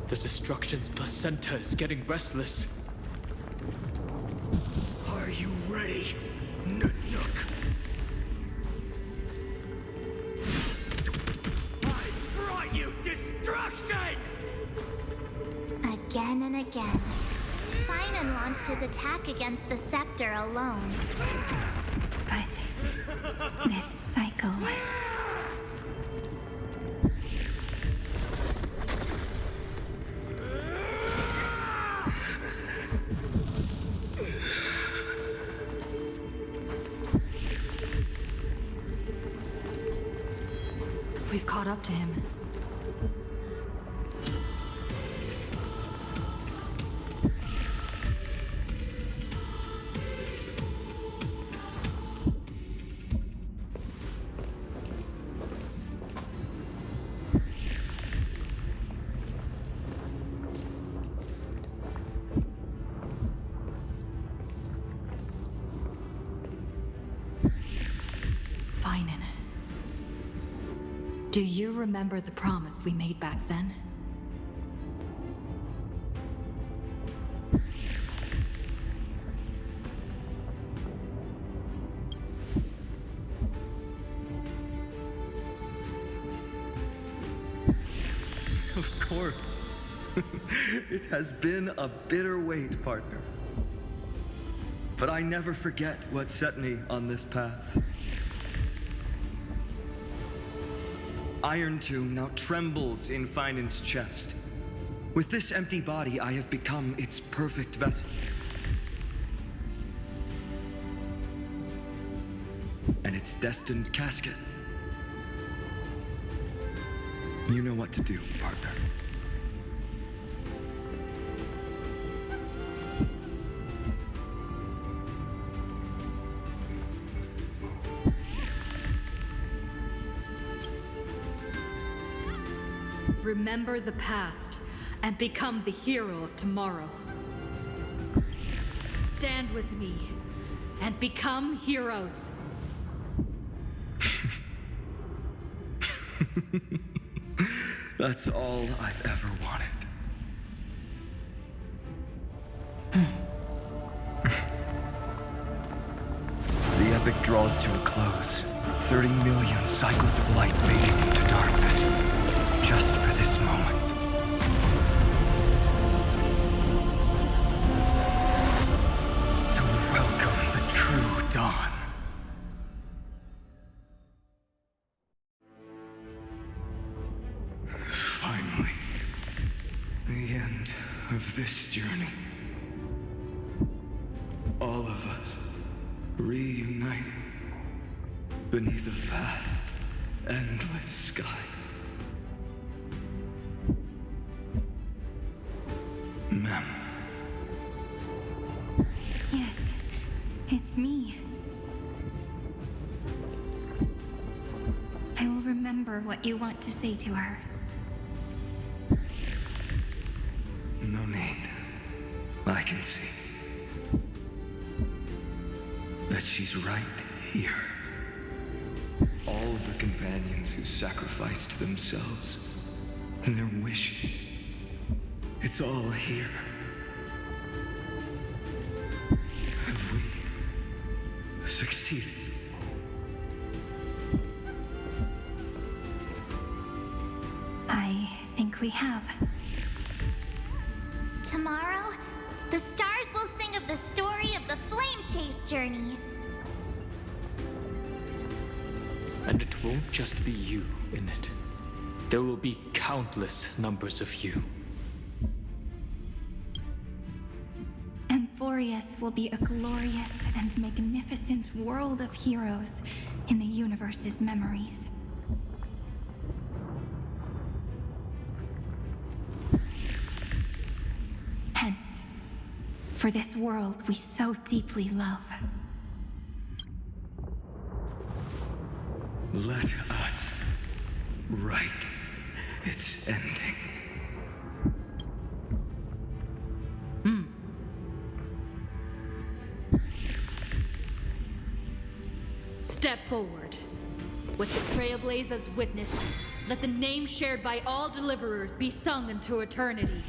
The destruction's placenta is getting restless. Are you ready, Nanook? I brought you destruction! Again and again, Finan launched his attack against the scepter alone. But this cycle... We've caught up to him. Finan. Do you remember the promise we made back then? Of course. It has been a bitter wait, partner. But I never forget what set me on this path. Iron Tomb now trembles in Finan's chest. With this empty body, I have become its perfect vessel. And its destined casket. You know what to do, partner. Remember the past and become the hero of tomorrow. Stand with me and become heroes. That's all I've ever wanted. The epic draws to a close. 30 million cycles of light fading into darkness. Just for this moment. To welcome the true dawn. Finally, the end of this journey. All of us reuniting beneath a vast, endless sky. Ma'am. Yes, it's me. I will remember what you want to say to her. No need. I can see that she's right here. All the companions who sacrificed themselves and their wishes. It's all here. Have we succeeded? I think we have. Tomorrow, the stars will sing of the story of the Flame Chase journey. And it won't just be you in it. There will be countless numbers of you. Amphorius will be a glorious and magnificent world of heroes in the universe's memories. Hence, for this world we so deeply love. Let us write its ending. Step forward. With the Trailblazers' witness, let the name shared by all deliverers be sung into eternity.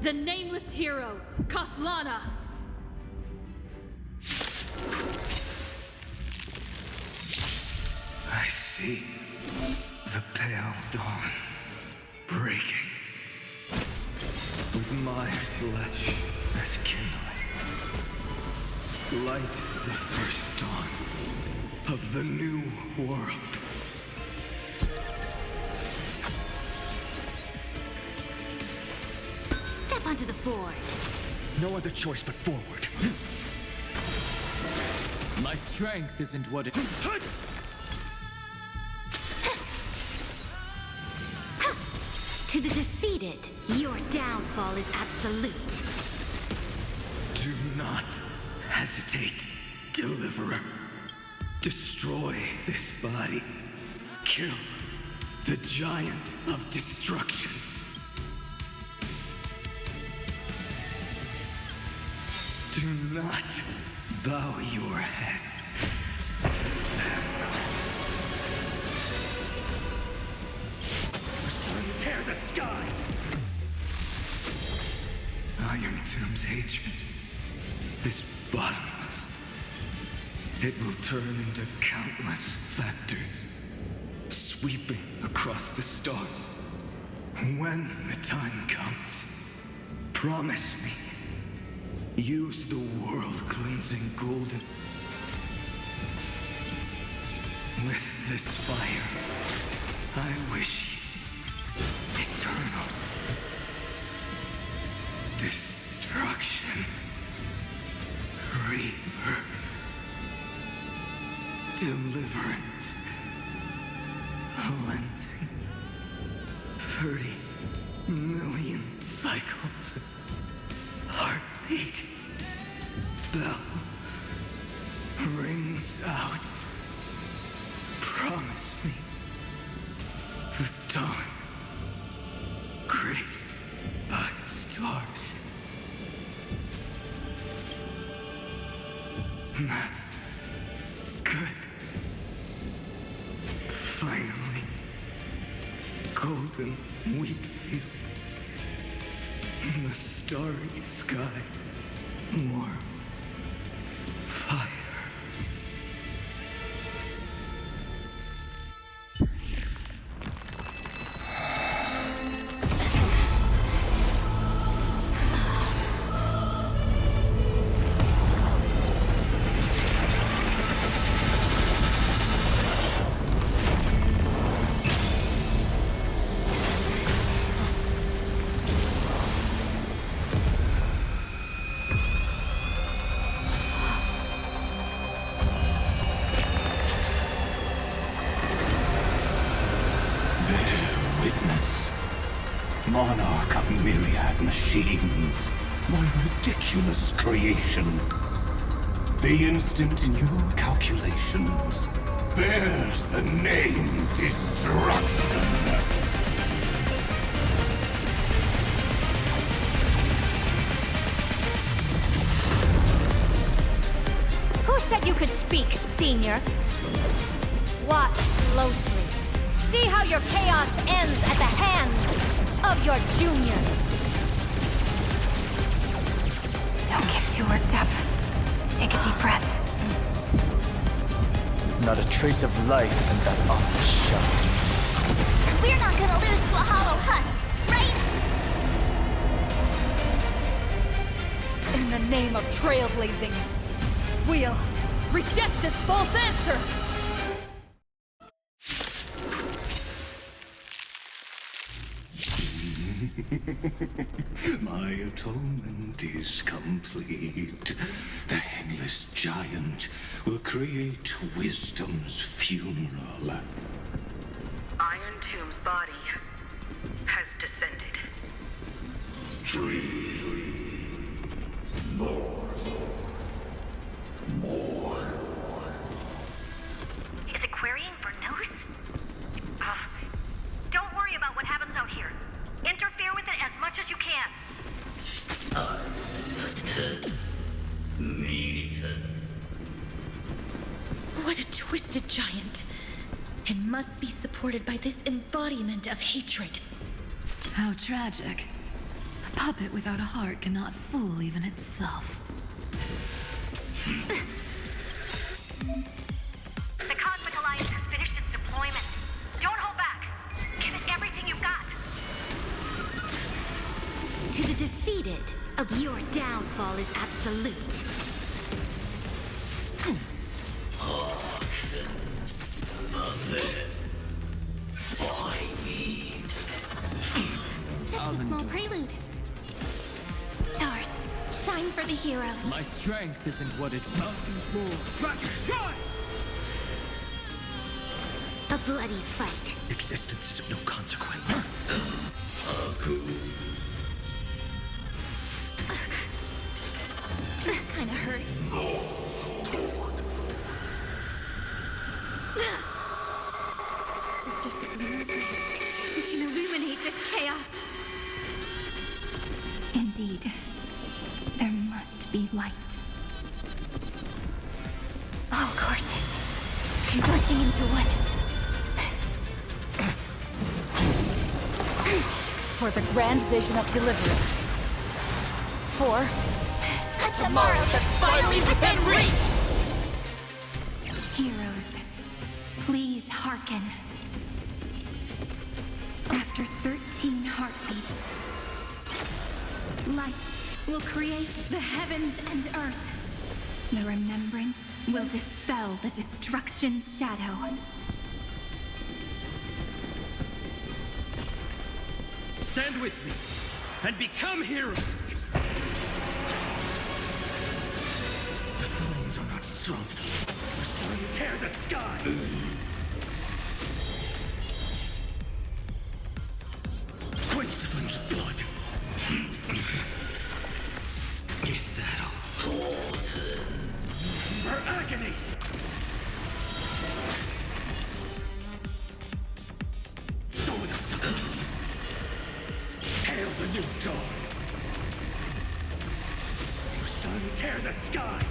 The nameless hero, Kaslana! I see the pale dawn breaking with my flesh as kindling. Light the first dawn of the new world. Step onto the board. No other choice but forward. My strength isn't what it... To the defeated, your downfall is absolute. Do not hesitate, Deliverer. Destroy this body. Kill the giant of destruction. Do not bow your head to them. The sun tear the sky! Iron Tomb's hatred is bottomless. It will turn into countless factors, sweeping across the stars. When the time comes, promise me, use the world-cleansing golden. With this fire, I wish you eternal destruction, rebirth, deliverance, cleansing, 30 million cycles of heartbeat. Bell rings out. Promise me the dawn graced by stars. That's good. Finally, golden wheat field. In the starry sky, warm fire. Monarch of myriad machines, my ridiculous creation. The instant in your calculations bears the name Destruction. Who said you could speak, Senior? Watch closely. See how your chaos ends at the hands of your juniors. Don't get too worked up. Take a deep breath. There's not a trace of life in that ominous shell. We're not gonna lose to a hollow husk, right? In the name of trailblazing, we'll reject this false answer! My atonement is complete. The Handless Giant will create wisdom's funeral. Iron Tomb's body has descended. Streams. More. Is it querying for news? Don't worry about what happens out here. Interfere with it as much as you can. What a twisted giant. And must be supported by this embodiment of hatred. How tragic. A puppet without a heart cannot fool even itself. The Cosmic Alliance has finished its deployment. Don't hold back. Give it everything you've got. To the defeated, your downfall is absolute. Just a small prelude. Stars, shine for the heroes. My strength isn't what it mountains roar. Dragon rise! A bloody fight. Existence is of no consequence. That kinda hurt. With just a glimmer of light, we can illuminate this chaos. Indeed, there must be light. All courses converging into one. For the grand vision of deliverance. For A tomorrow that's finally within reach! Heroes, please hearken. After 13 heartbeats, light will create the heavens and earth. The remembrance will dispel the destruction's shadow. Stand with me and become heroes! The flames are not strong enough. The sun tear the sky! Quench the flames of blood! Is that all? Her agony! So without substance. Hail the new dawn! Your sun tear the sky!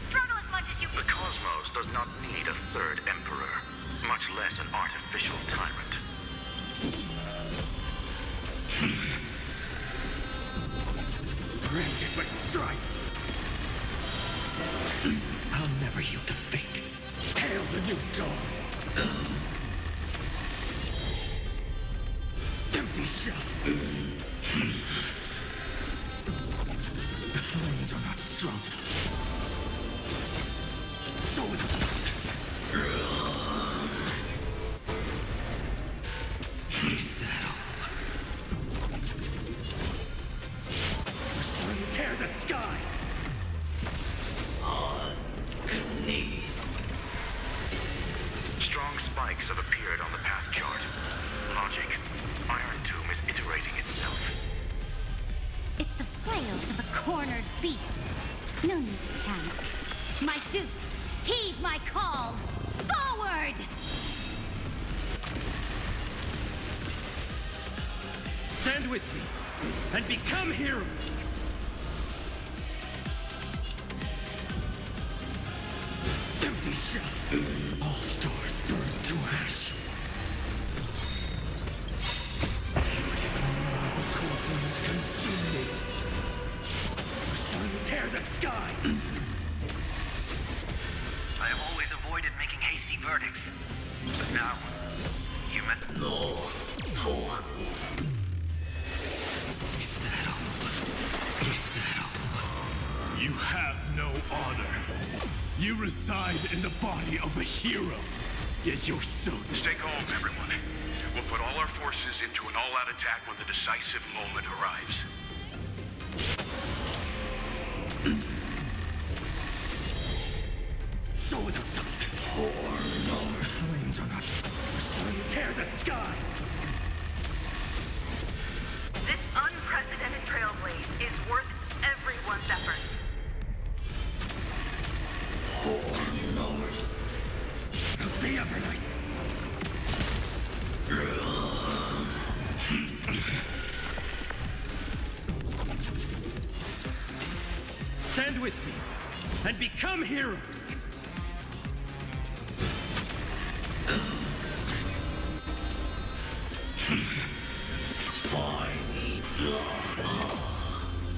Struggle as much as you... The cosmos does not need a third emperor, much less an artificial tyrant. Radiant with strife! I'll never yield to fate. Hail the new dawn! Empty shell! The flames are not strong enough. So without substance. Is that all? The sun tear the sky! On knees. Strong spikes have appeared on the path chart. Logic. Iron Tomb is iterating itself. It's the flails of a cornered beast. No need to panic. My dukes, heed my call! Forward! Stand with me and become heroes! Empty shell! All stars burn to ash! Cold flames consume me! The sun tear the sky! I have always avoided making hasty verdicts. But now, human... No. Is that all? Is that all? You have no honor. You reside in the body of a hero, yet you're so... Stay calm, everyone. We'll put all our forces into an all-out attack when the decisive moment arrives. So without substance. Or no. The flames are not... The sun tear the sky! This unprecedented trailblaze is worth everyone's effort. Help the Evernight! Stand with me and become heroes!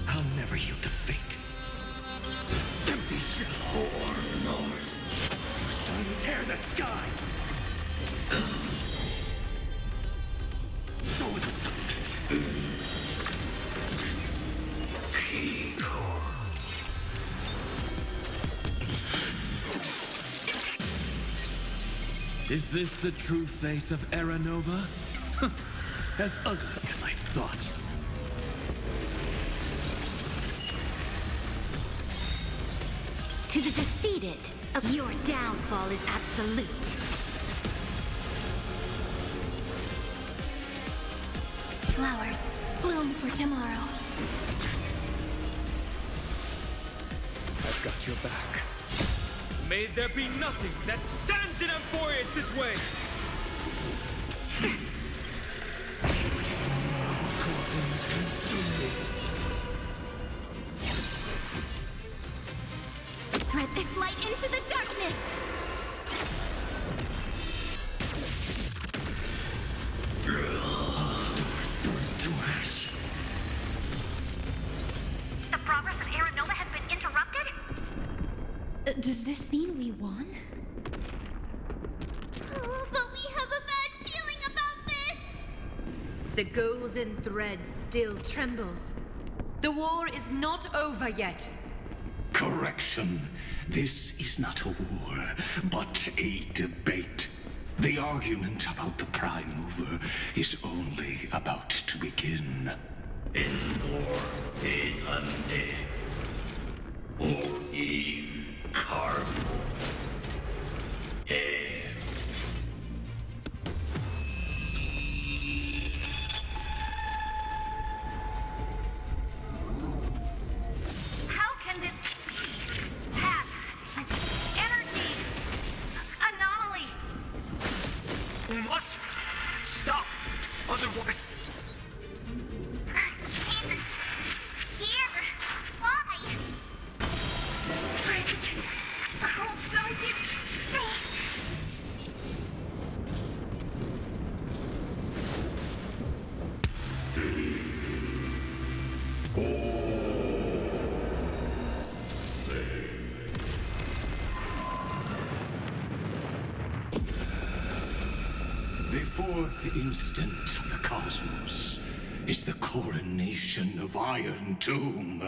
I'll never yield to fate. Empty shell. Your sun tear the sky. So without substance. Is this the true face of Aranova? As ugly as I thought. To the defeated, your downfall is absolute. Flowers bloom for tomorrow. I've got your back. May there be nothing that stands in Amphorius' way! Cold flames consume me. Spread this light into the darkness! All stars burn to ash. The progress of Aeronova has been interrupted? Does this mean we won? Oh, but we have a bad feeling about this! The golden thread still trembles. The war is not over yet. Correction. This is not a war, but a debate. The argument about the Prime Mover is only about to begin. En vor etande. O in carbo. How can this be? Path. Energy. Anomaly. What? Stop! Otherwise... Here! Why? Oh, don't you... The fourth instant of the cosmos is the coronation of Iron Doom.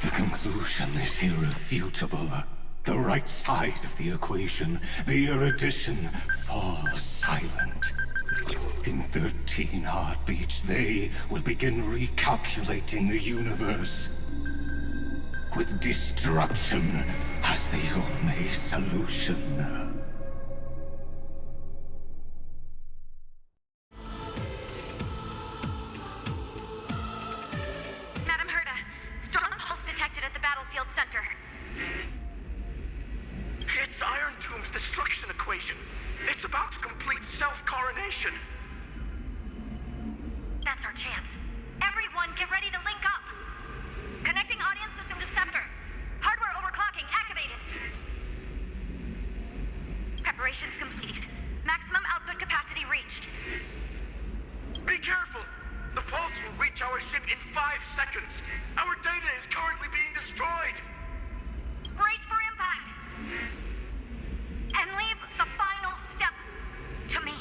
The conclusion is irrefutable. The right side of the equation, the erudition, falls silent. In 13 heartbeats, they will begin recalculating the universe. With destruction as the only solution. Madam Herta, strong pulse detected at the battlefield center. It's Iron Doom's destruction equation. It's about to complete self-coronation. That's our chance. Everyone, get ready to link up. Connecting audience system to scepter. Hardware overclocking activated. Preparations complete. Maximum output capacity reached. Be careful! The pulse will reach our ship in 5 seconds. Our data is currently being destroyed. Brace for impact. And leave the final step to me.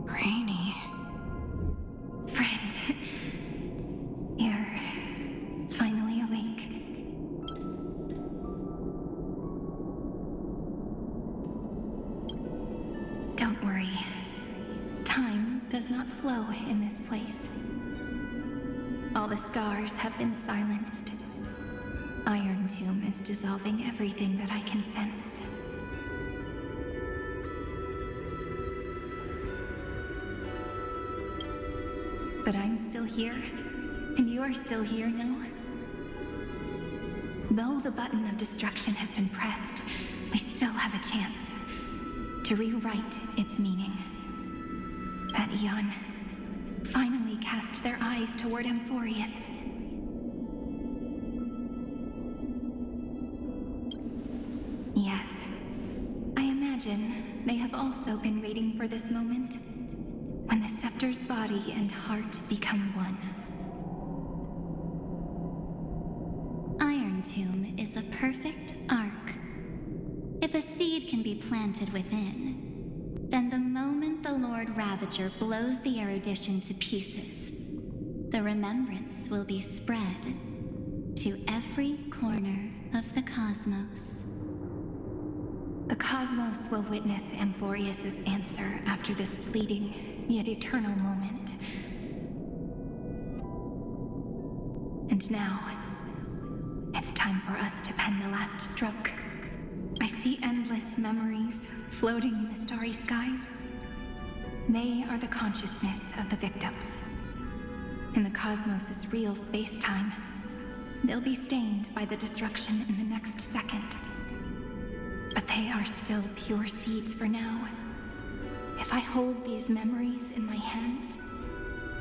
Rainy. Friend, you're finally awake. Don't worry. Time does not flow in this place. All the stars have been silenced. Iron Tomb is dissolving everything that I can sense. But I'm still here, and you are still here now. Though the button of destruction has been pressed, we still have a chance to rewrite its meaning. That Eon finally cast their eyes toward Amphorius. Yes, I imagine they have also been waiting for this moment. When the scepter's body and heart become one. Iron Tomb is a perfect arc. If a seed can be planted within, then the moment the Lord Ravager blows the erudition to pieces, the remembrance will be spread to every corner of the cosmos. The cosmos will witness Amphorius's answer after this fleeting, yet eternal moment. And now, it's time for us to pen the last stroke. I see endless memories floating in the starry skies. They are the consciousness of the victims. In the cosmos' real space-time, they'll be stained by the destruction in the next second. But they are still pure seeds for now. If I hold these memories in my hands,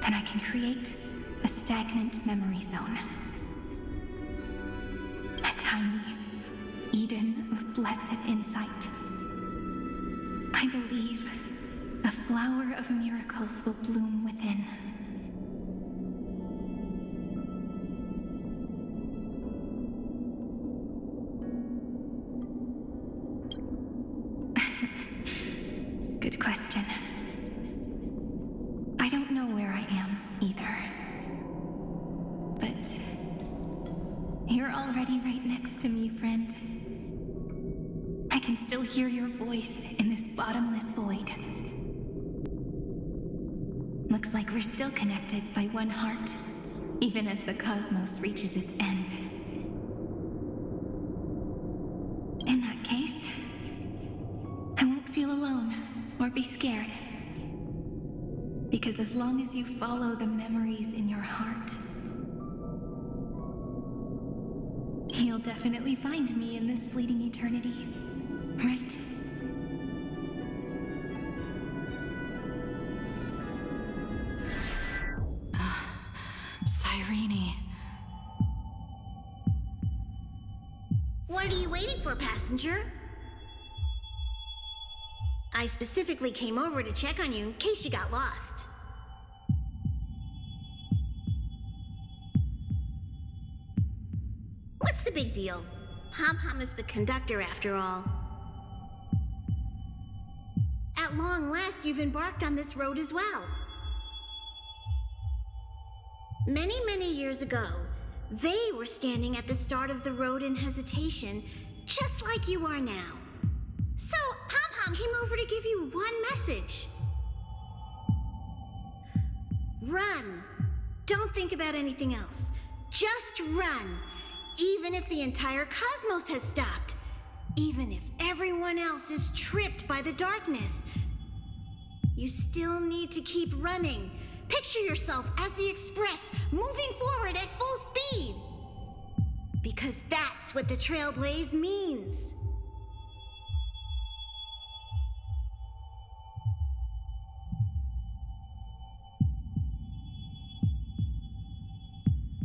then I can create a stagnant memory zone. A tiny Eden of blessed insight. I I believe a flower of miracles will bloom within. Good question. I don't know where I am either. But you're already right next to me, friend. I can still hear your voice in this bottomless void. Looks like we're still connected by one heart, even as the cosmos reaches its end. In that case, I won't feel alone or be scared. Because as long as you follow the memories in your heart, you'll definitely find me in this fleeting eternity, right? Cyrene. What are you waiting for, passenger? I specifically came over to check on you in case you got lost. What's the big deal? Pom-Pom is the conductor after all. At long last, you've embarked on this road as well. Many, many years ago, they were standing at the start of the road in hesitation, just like you are now. So, Pom-Pom came over to give you one message. Run. Don't think about anything else. Just run. Even if the entire cosmos has stopped. Even if everyone else is tripped by the darkness. You still need to keep running. Picture yourself as the Express, moving forward at full speed. Because that's what the Trailblaze means.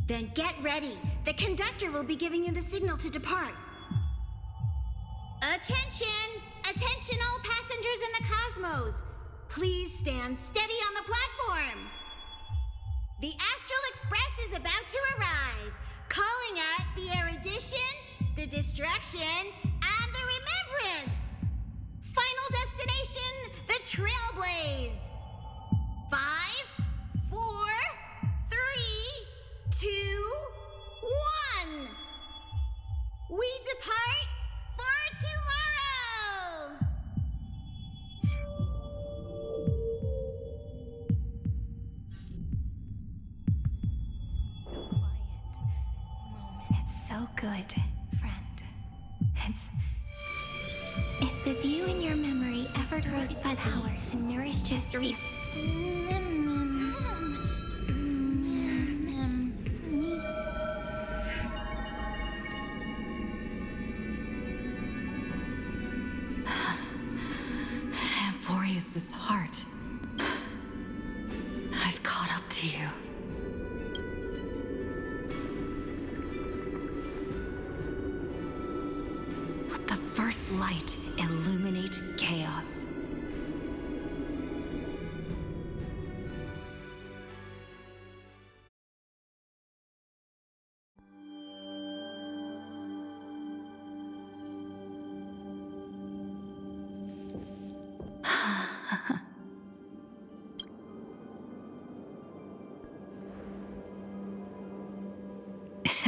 Then get ready. The conductor will be giving you the signal to depart. Attention! Attention all passengers in the cosmos! Please stand steady on the platform. The Astral Express is about to arrive, calling at the erudition, the destruction, and the remembrance. Final destination, the Trailblaze. 5, 4, 3, 2, 1. We depart for tomorrow. It's so good, friend. If the view in your memory ever grows fuzzy, to nourish just read. Boreas's heart. I've caught up to you. Let the first light illuminate chaos.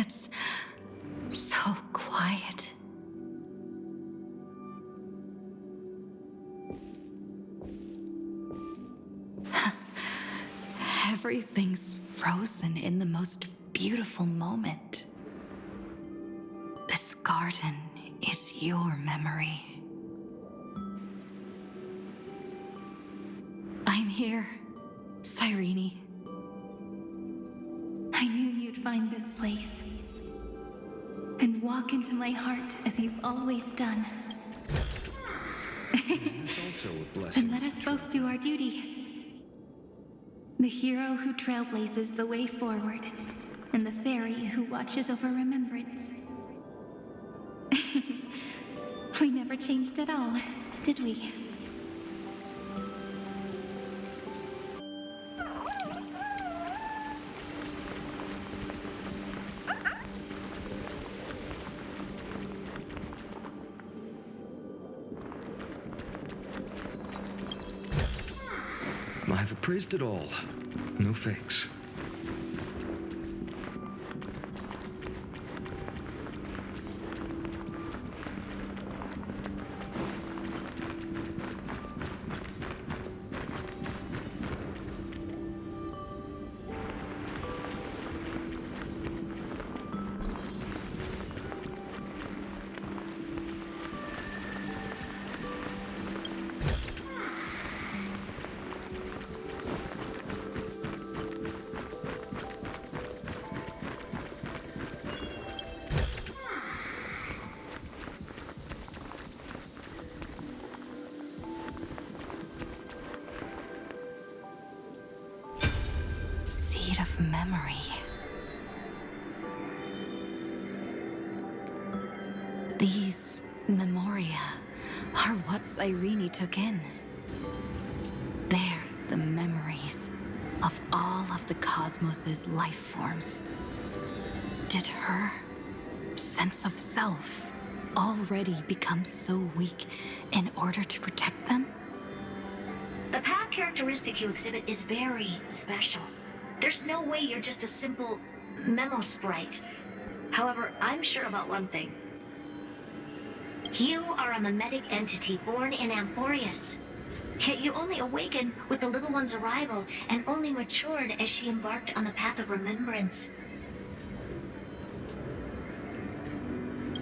It's so quiet. Everything's frozen in the most beautiful moment. This garden is your memory. I'm here, Cyrene. I knew you'd find this place. And walk into my heart as you've always done. Is this also a blessing? And let us both do our duty. The hero who trailblazes the way forward, and the fairy who watches over remembrance. We never changed at all, did we? I've appraised it all. No fakes. Seed of memory. These memoria are what Cyrene took in. They're the memories of all of the cosmos's life forms. Did her sense of self already become so weak in order to protect them? The path characteristic you exhibit is very special. There's no way you're just a simple memo sprite. However, I'm sure about one thing. You are a mimetic entity born in Amphorius. Yet you only awakened with the little one's arrival and only matured as she embarked on the path of remembrance.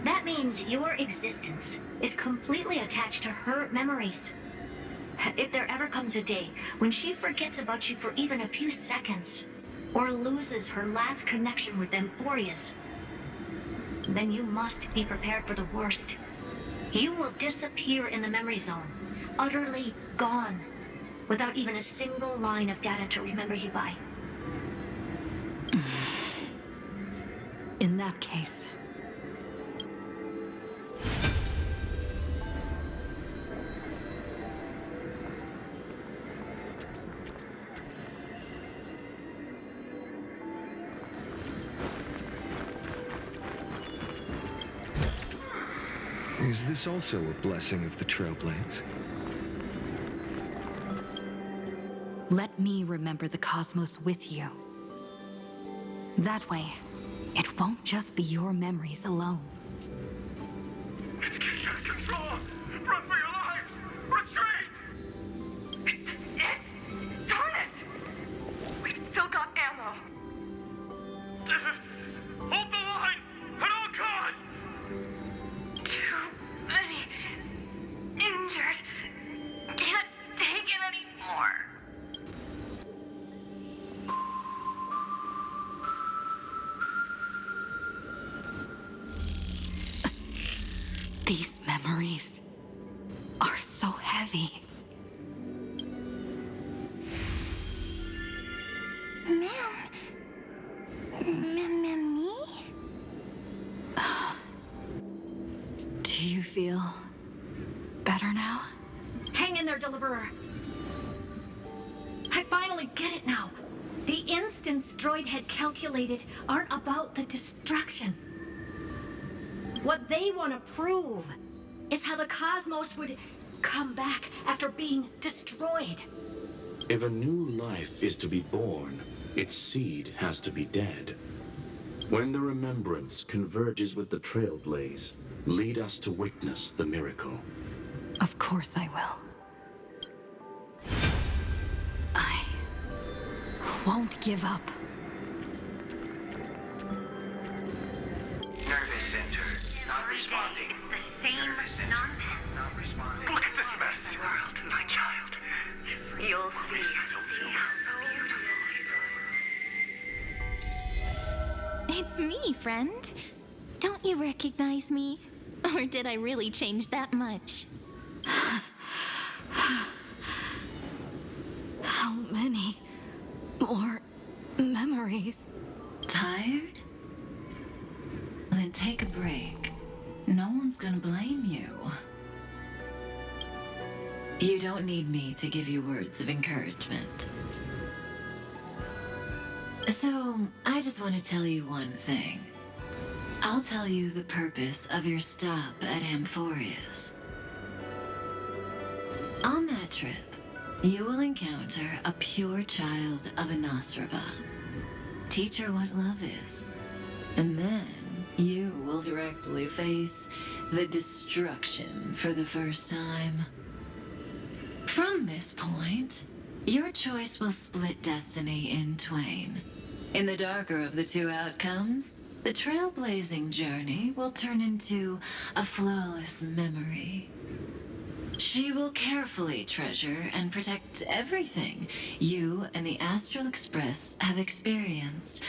That means your existence is completely attached to her memories. If there ever comes a day when she forgets about you for even a few seconds, or loses her last connection with Amphorius, then you must be prepared for the worst. You will disappear in the memory zone, utterly gone, without even a single line of data to remember you by. In that case, is this also a blessing of the Trailblades? let me remember the cosmos with you. That way, it won't just be your memories alone. It's getting out of control! Run for your lives! Retreat! Darn it! We've still got ammo. Hold the line! At all costs! Too many injured. Can't take it anymore. These memories are so heavy. Me? Do you feel better now? Hang in there, Deliverer. I finally get it now. The instants Droid had calculated aren't about the destruction. What they want to prove is how the cosmos would come back after being destroyed. If a new life is to be born, its seed has to be dead. When the remembrance converges with the Trailblaze, lead us to witness the miracle. Of course I will. I won't give up. Nervous center, not responding. It's the same nonsense. Not responding. Look at this mess! World, my child. You'll see. It's me, friend. Don't you recognize me? Or did I really change that much? How many more memories? Tired? Then take a break. No one's gonna blame you. You don't need me to give you words of encouragement. So, I just want to tell you one thing. I'll tell you the purpose of your stop at Amphorius. On that trip, You will encounter a pure child of Anasraba. Teach her what love is. And then you will directly face the destruction for the first time. From this point, your choice will split destiny in twain. In the darker of the two outcomes, the trailblazing journey will turn into a flawless memory. She will carefully treasure and protect everything you and the Astral Express have experienced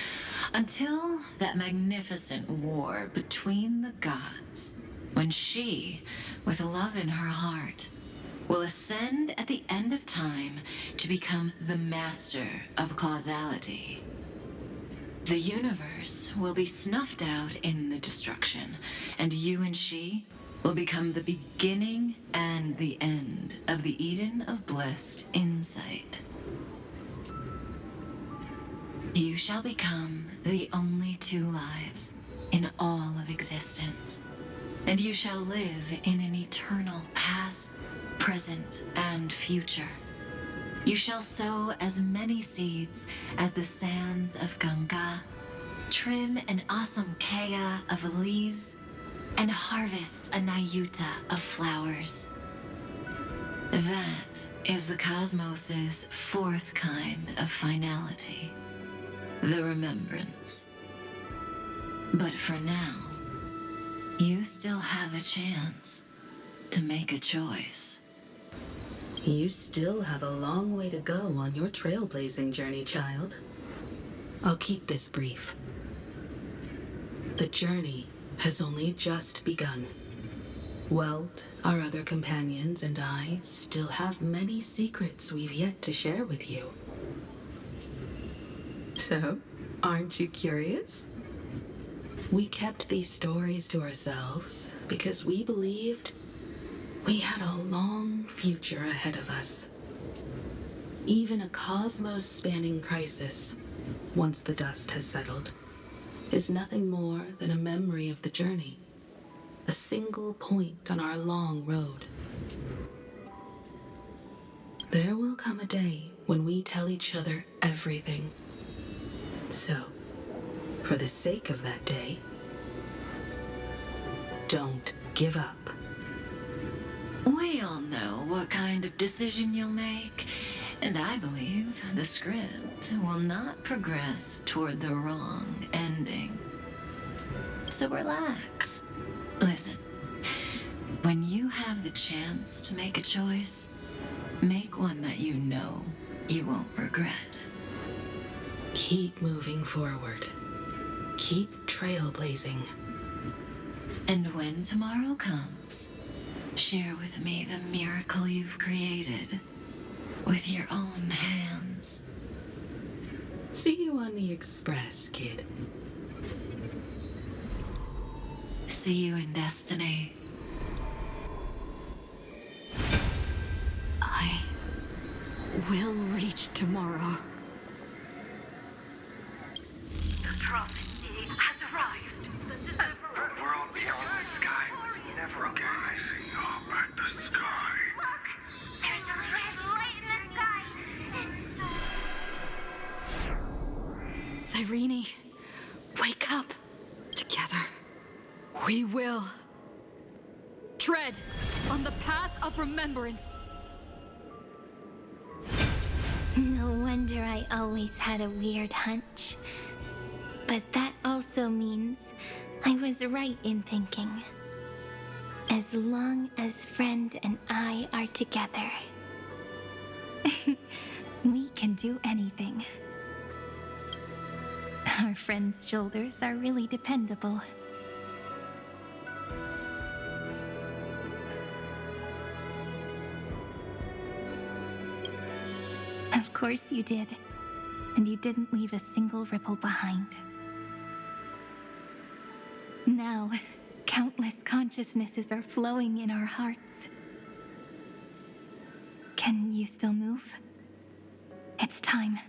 until that magnificent war between the gods, when she, with love in her heart, will ascend at the end of time to become the master of causality. The universe will be snuffed out in the destruction, and you and she will become the beginning and the end of the Eden of blessed insight. You shall become the only two lives in all of existence, and you shall live in an eternal past, present, and future. You shall sow as many seeds as the sands of Ganga, trim an awesome kea of leaves, and harvest a nayuta of flowers. That is the cosmos's fourth kind of finality, the remembrance. But for now, you still have a chance to make a choice. You still have a long way to go on your trailblazing journey, child. I'll keep this brief. The journey has only just begun. Welt, our other companions, and I still have many secrets we've yet to share with you. So, aren't you curious? We kept these stories to ourselves because we believed we had a long future ahead of us. Even a cosmos-spanning crisis, once the dust has settled, is nothing more than a memory of the journey, a single point on our long road. There will come a day when we tell each other everything. So, for the sake of that day, don't give up. We all know what kind of decision you'll make, and I believe the script will not progress toward the wrong ending. So relax. Listen, when you have the chance to make a choice, make one that you know you won't regret. Keep moving forward. Keep trailblazing. And when tomorrow comes, share with me the miracle you've created with your own hands. See you on the Express, kid. See you in destiny. I will reach tomorrow. The prophecy has arrived. The world beyond the sky was never a gazing up at the sky. Look! There's a red light in the sky. Cyrene, wake up. Together, we will. Tread on the path of remembrance. No wonder I always had a weird hunch. But that also means I was right in thinking. As long as Friend and I are together, we can do anything. Our friend's shoulders are really dependable. Of course you did. And you didn't leave a single ripple behind. Now, countless consciousnesses are flowing in our hearts. Can you still move? It's time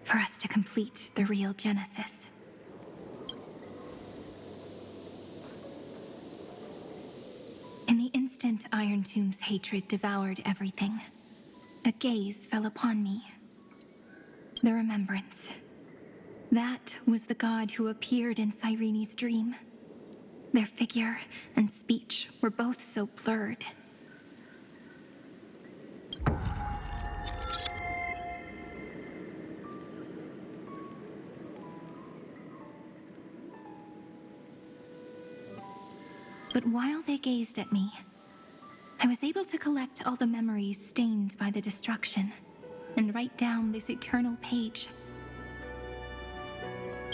for us to complete the real Genesis. In the instant Iron Tomb's hatred devoured everything, a gaze fell upon me. The remembrance. That was the god who appeared in Cyrene's dream. Their figure and speech were both so blurred. But while they gazed at me, I was able to collect all the memories stained by the destruction and write down this eternal page.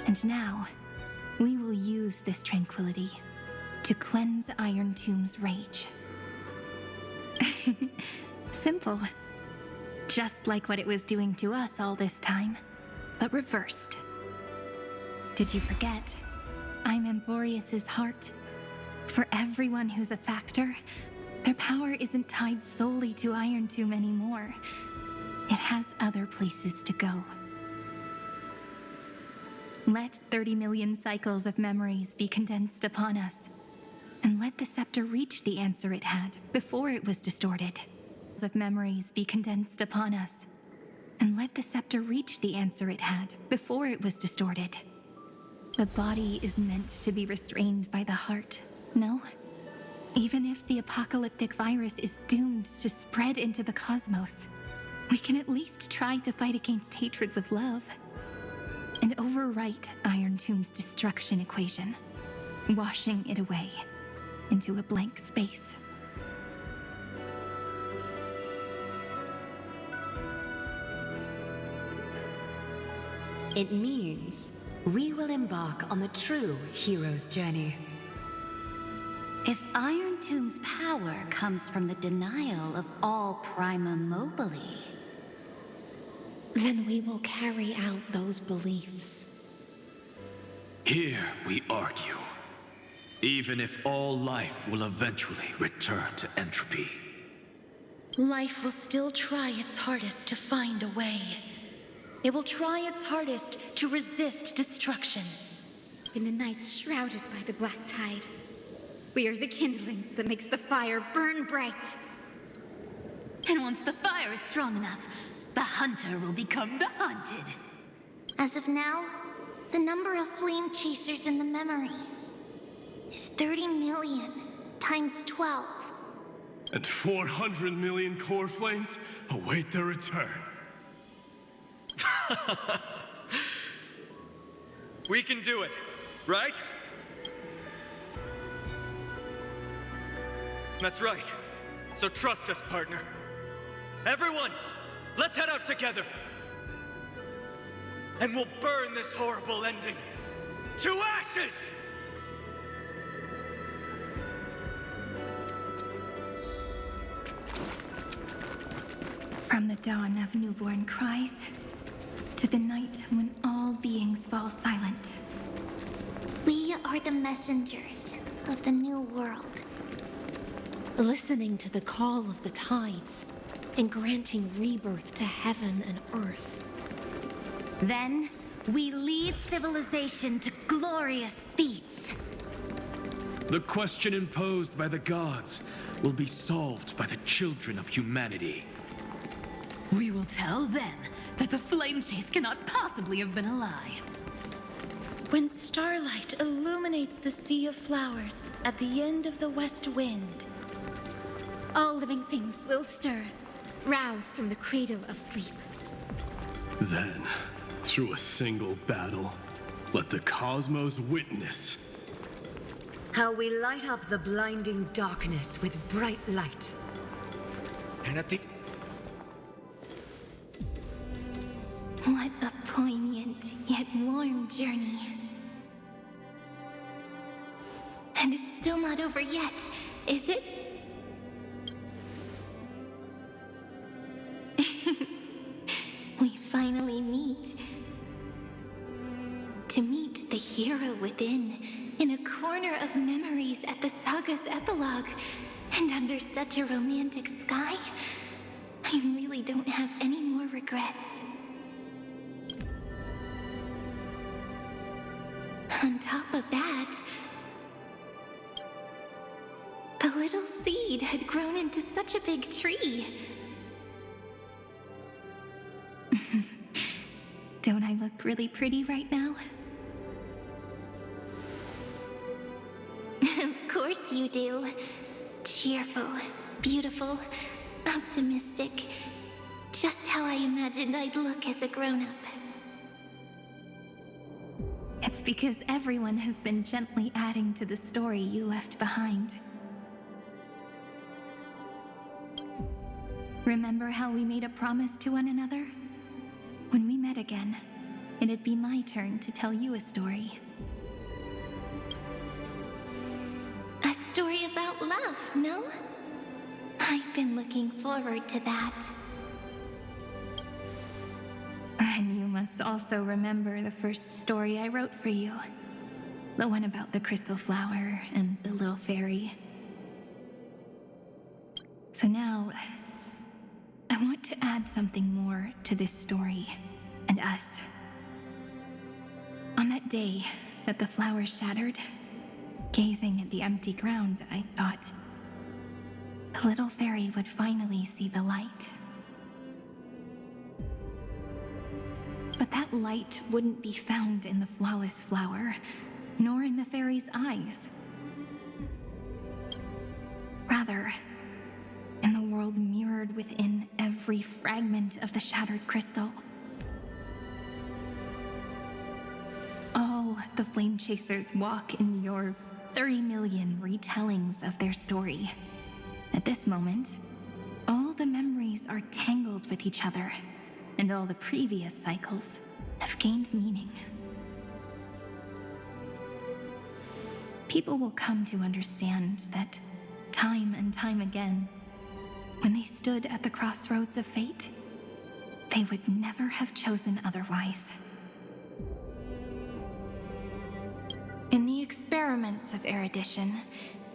And now, we will use this tranquility to cleanse Iron Tomb's rage. Simple. Just like what it was doing to us all this time, but reversed. Did you forget? I'm Amphorius's heart. For everyone who's a factor, their power isn't tied solely to Iron Tomb anymore. It has other places to go. Let 30 million cycles of memories be condensed upon us, and let the scepter reach the answer it had before it was distorted. Of memories be condensed upon us, and let the scepter reach the answer it had before it was distorted. The body is meant to be restrained by the heart, no? Even if the apocalyptic virus is doomed to spread into the cosmos, we can at least try to fight against hatred with love. And overwrite Iron Tomb's destruction equation, washing it away into a blank space. It means we will embark on the true hero's journey. If Iron Tomb's power comes from the denial of all Prima Mobile, then we will carry out those beliefs. Here we argue. Even if all life will eventually return to entropy. Life will still try its hardest to find a way. It will try its hardest to resist destruction. In the nights shrouded by the black tide, we are the kindling that makes the fire burn bright. And once the fire is strong enough, the hunter will become the hunted. As of now, the number of flame chasers in the memory is 30 million times 12. And 400 million core flames await their return. We can do it, right? That's right. So trust us, partner. Everyone, let's head out together. And we'll burn this horrible ending to ashes! From the dawn of newborn cries, to the night when all beings fall silent. We are the messengers of the new world. Listening to the call of the tides, and granting rebirth to heaven and earth. Then, we lead civilization to glorious feats. The question imposed by the gods will be solved by the children of humanity. We will tell them that the flame chase cannot possibly have been a lie. When starlight illuminates the sea of flowers at the end of the west wind, all living things will stir, roused from the cradle of sleep. Then, through a single battle, let the cosmos witness how we light up the blinding darkness with bright light. And at the... What a poignant yet warm journey. And it's still not over yet, is it? We finally meet. To meet the hero within, in a corner of memories at the saga's epilogue, and under such a romantic sky, I really don't have any more regrets. On top of that, the little seed had grown into such a big tree. Don't I look really pretty right now? Of course you do. Cheerful, beautiful, optimistic. Just how I imagined I'd look as a grown-up. It's because everyone has been gently adding to the story you left behind. Remember how we made a promise to one another? When we met again, it'd be my turn to tell you a story. A story about love, no? I've been looking forward to that. And you must also remember the first story I wrote for you. The one about the crystal flower and the little fairy. So now, I want to add something more to this story and us. On that day that the flower shattered, gazing at the empty ground, I thought the little fairy would finally see the light. But that light wouldn't be found in the flawless flower, nor in the fairy's eyes. Rather, in the world mirrored within every fragment of the shattered crystal. All the flame chasers walk in your 30 million retellings of their story. At this moment, all the memories are tangled with each other, and all the previous cycles have gained meaning. People will come to understand that time and time again, when they stood at the crossroads of fate, they would never have chosen otherwise. In the experiments of erudition,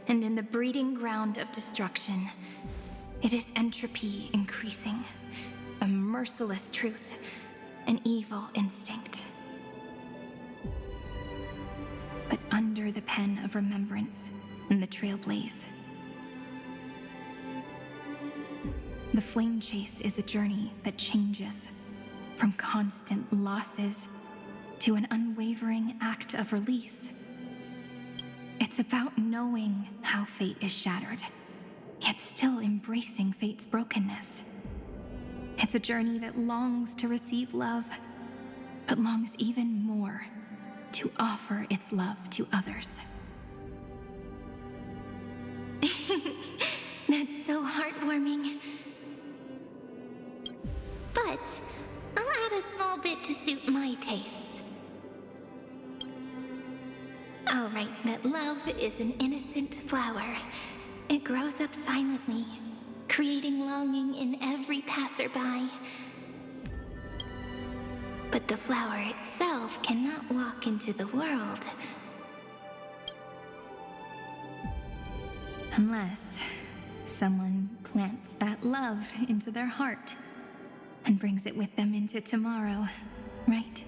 and in the breeding ground of destruction, it is entropy increasing, a merciless truth, an evil instinct. But under the pen of remembrance and the trailblaze, the flame chase is a journey that changes from constant losses to an unwavering act of release. It's about knowing how fate is shattered, yet still embracing fate's brokenness. It's a journey that longs to receive love, but longs even more to offer its love to others. That's so heartwarming. But I'll add a small bit to suit my tastes. I'll write that love is an innocent flower. It grows up silently, creating longing in every passerby. But the flower itself cannot walk into the world. Unless someone plants that love into their heart and brings it with them into tomorrow, right?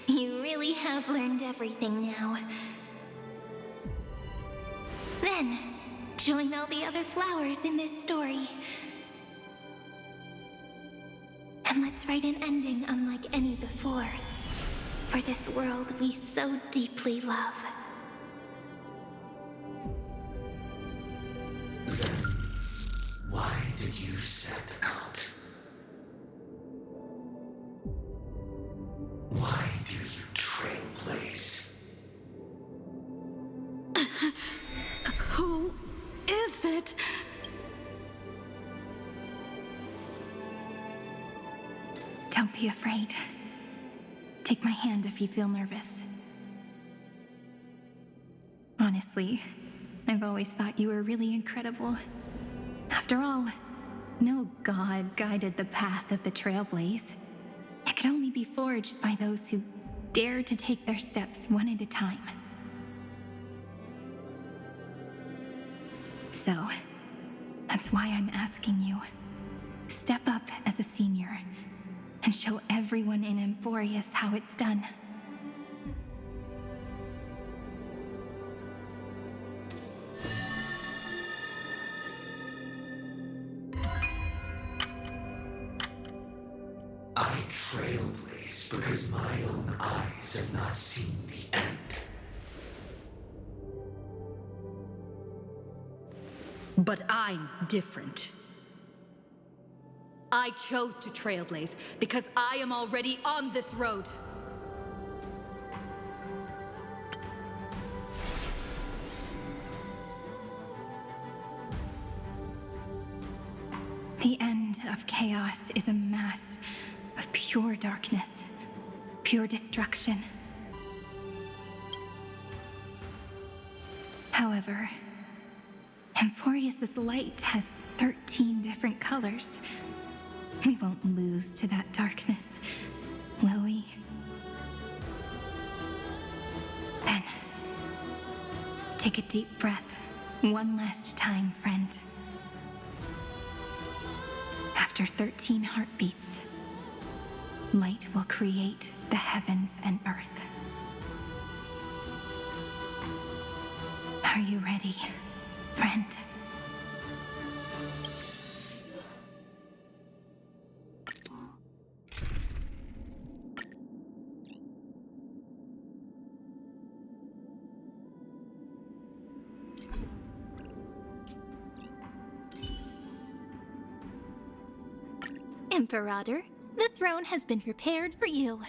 You really have learned everything now. Then, join all the other flowers in this story. And let's write an ending unlike any before, for this world we so deeply love. Why did you set out? Why do you trailblaze? Who is it? Don't be afraid. Take my hand if you feel nervous. Honestly, I've always thought you were really incredible. After all, no god guided the path of the trailblaze. It could only be forged by those who dare to take their steps one at a time. So, that's why I'm asking you. Step up as a senior and show everyone in Emphorius how it's done. trailblaze because my own eyes have not seen the end. But I'm different. I chose to trailblaze because I am already on this road. The end of chaos is a mass of pure darkness, pure destruction. However, Amphorius's light has 13 different colors. We won't lose to that darkness, will we? Then, take a deep breath, one last time, friend. After 13 heartbeats, light will create the heavens and earth. Are you ready, friend? Imperator, the throne has been prepared for you.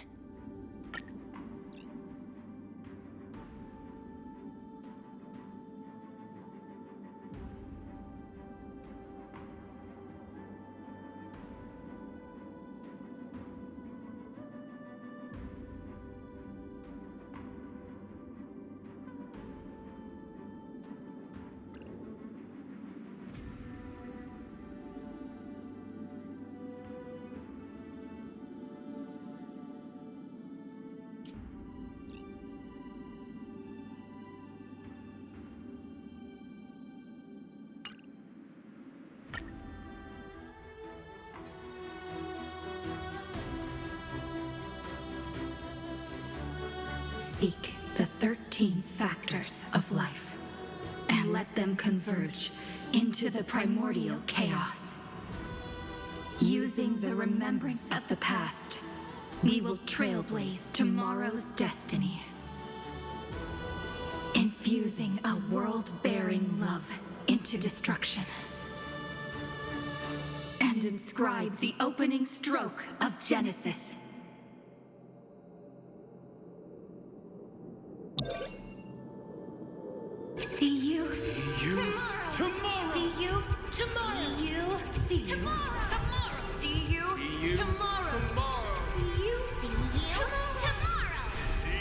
Seek the 13 factors of life, and let them converge into the primordial chaos. Using the remembrance of the past, we will trailblaze tomorrow's destiny. Infusing a world-bearing love into destruction. And inscribe the opening stroke of Genesis. See you tomorrow. See you tomorrow. See you tomorrow. See you tomorrow. See you tomorrow.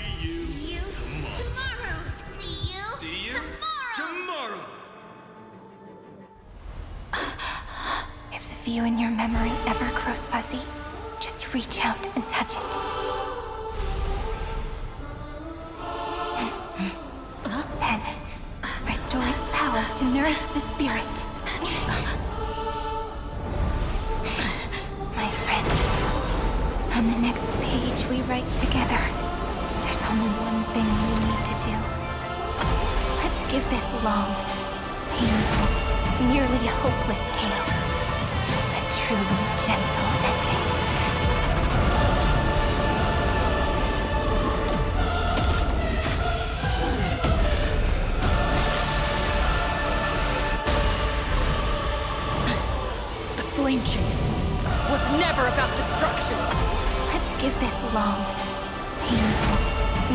See you Tomorrow. See you tomorrow. If the view in your memory ever grows fuzzy, just reach out and touch it. Then, restore its power to nourish the spirit. My friend, on the next page we write together, there's only one thing we need to do. Let's give this long, painful, nearly hopeless tale a truly gentle ending. Flame chase was never about destruction. Let's give this long, painful,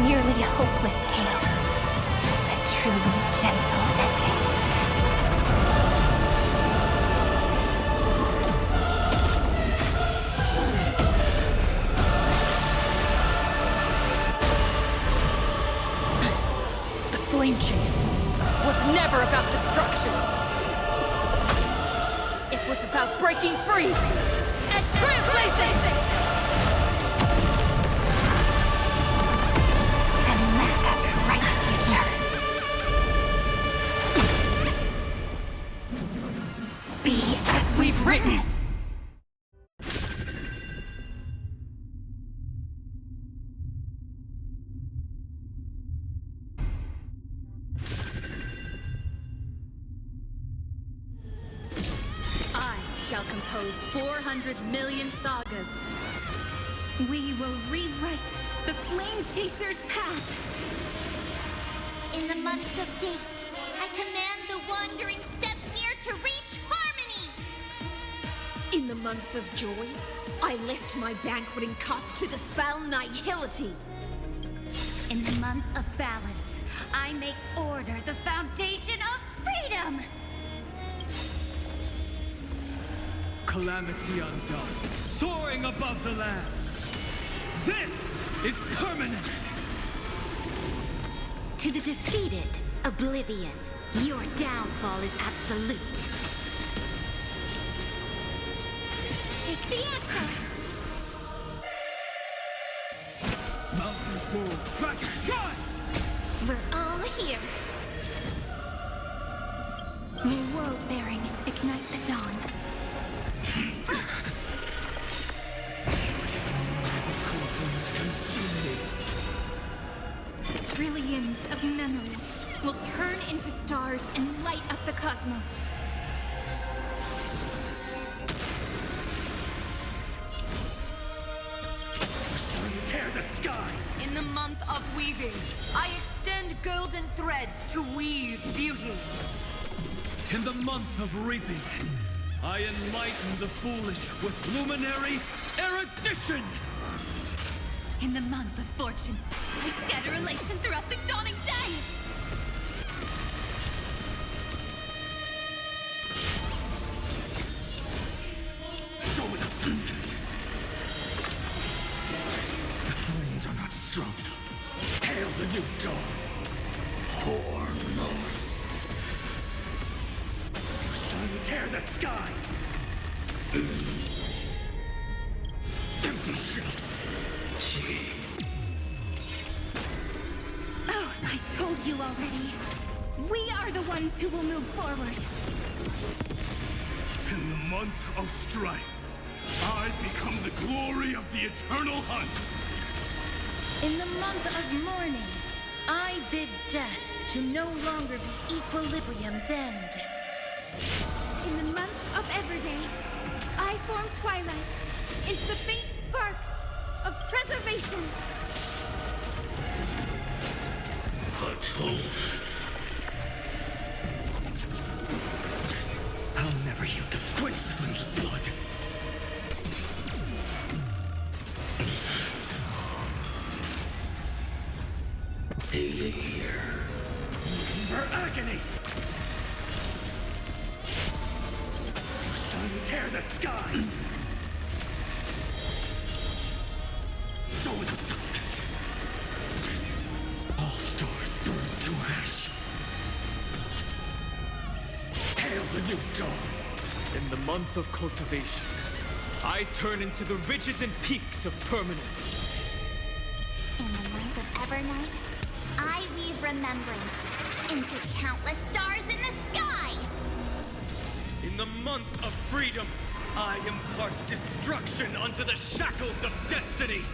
nearly hopeless tale a truly gentle ending. The flame chase was never about destruction. It was about breaking free and trailblazing! And let that bright future be as we've written. I shall compose 400 million sagas We will rewrite the Flame Chaser's path. In the month of Gate, I command the wandering steps here to reach harmony! In the month of Joy, I lift my banqueting cup to dispel nihility. In the month of Balance, I make order the foundation of freedom! Calamity undone, soaring above the lands. This is permanence! To the defeated, Oblivion, your downfall is absolute. Take the answer! Mountains roll, dragons rise! We're all here. May world-bearing ignite the dawn. Consume me. Trillions of memories will turn into stars and light up the cosmos. Sun tear the sky! In the month of weaving, I extend golden threads to weave beauty. In the month of reaping, I enlighten the foolish with luminary erudition! In the month of Fortune, I scatter elation throughout the dawning day! So without substance. The flames are not strong enough. Hail the new dawn. Horn. Sun tear the sky! Empty shell. Oh, I told you already. We are the ones who will move forward. In the month of strife, I become the glory of the eternal hunt! In the month of mourning, I bid death to no longer be equilibrium's end. In the month of Everday, I form twilight into the faint sparks of preservation. I'll never yield to quench the flames of blood. For agony! Sun tear the sky! So without substance. All stars burn to ash. Hail the new dawn. In the month of cultivation, I turn into the ridges and peaks of permanence. In the month of Evernight, I weave remembrance into countless stars in the sky! In the month of freedom, I impart destruction unto the shackles of destiny!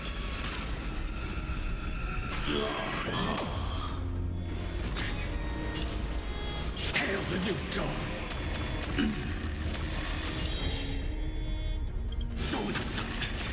Hail the new dawn. So without substance.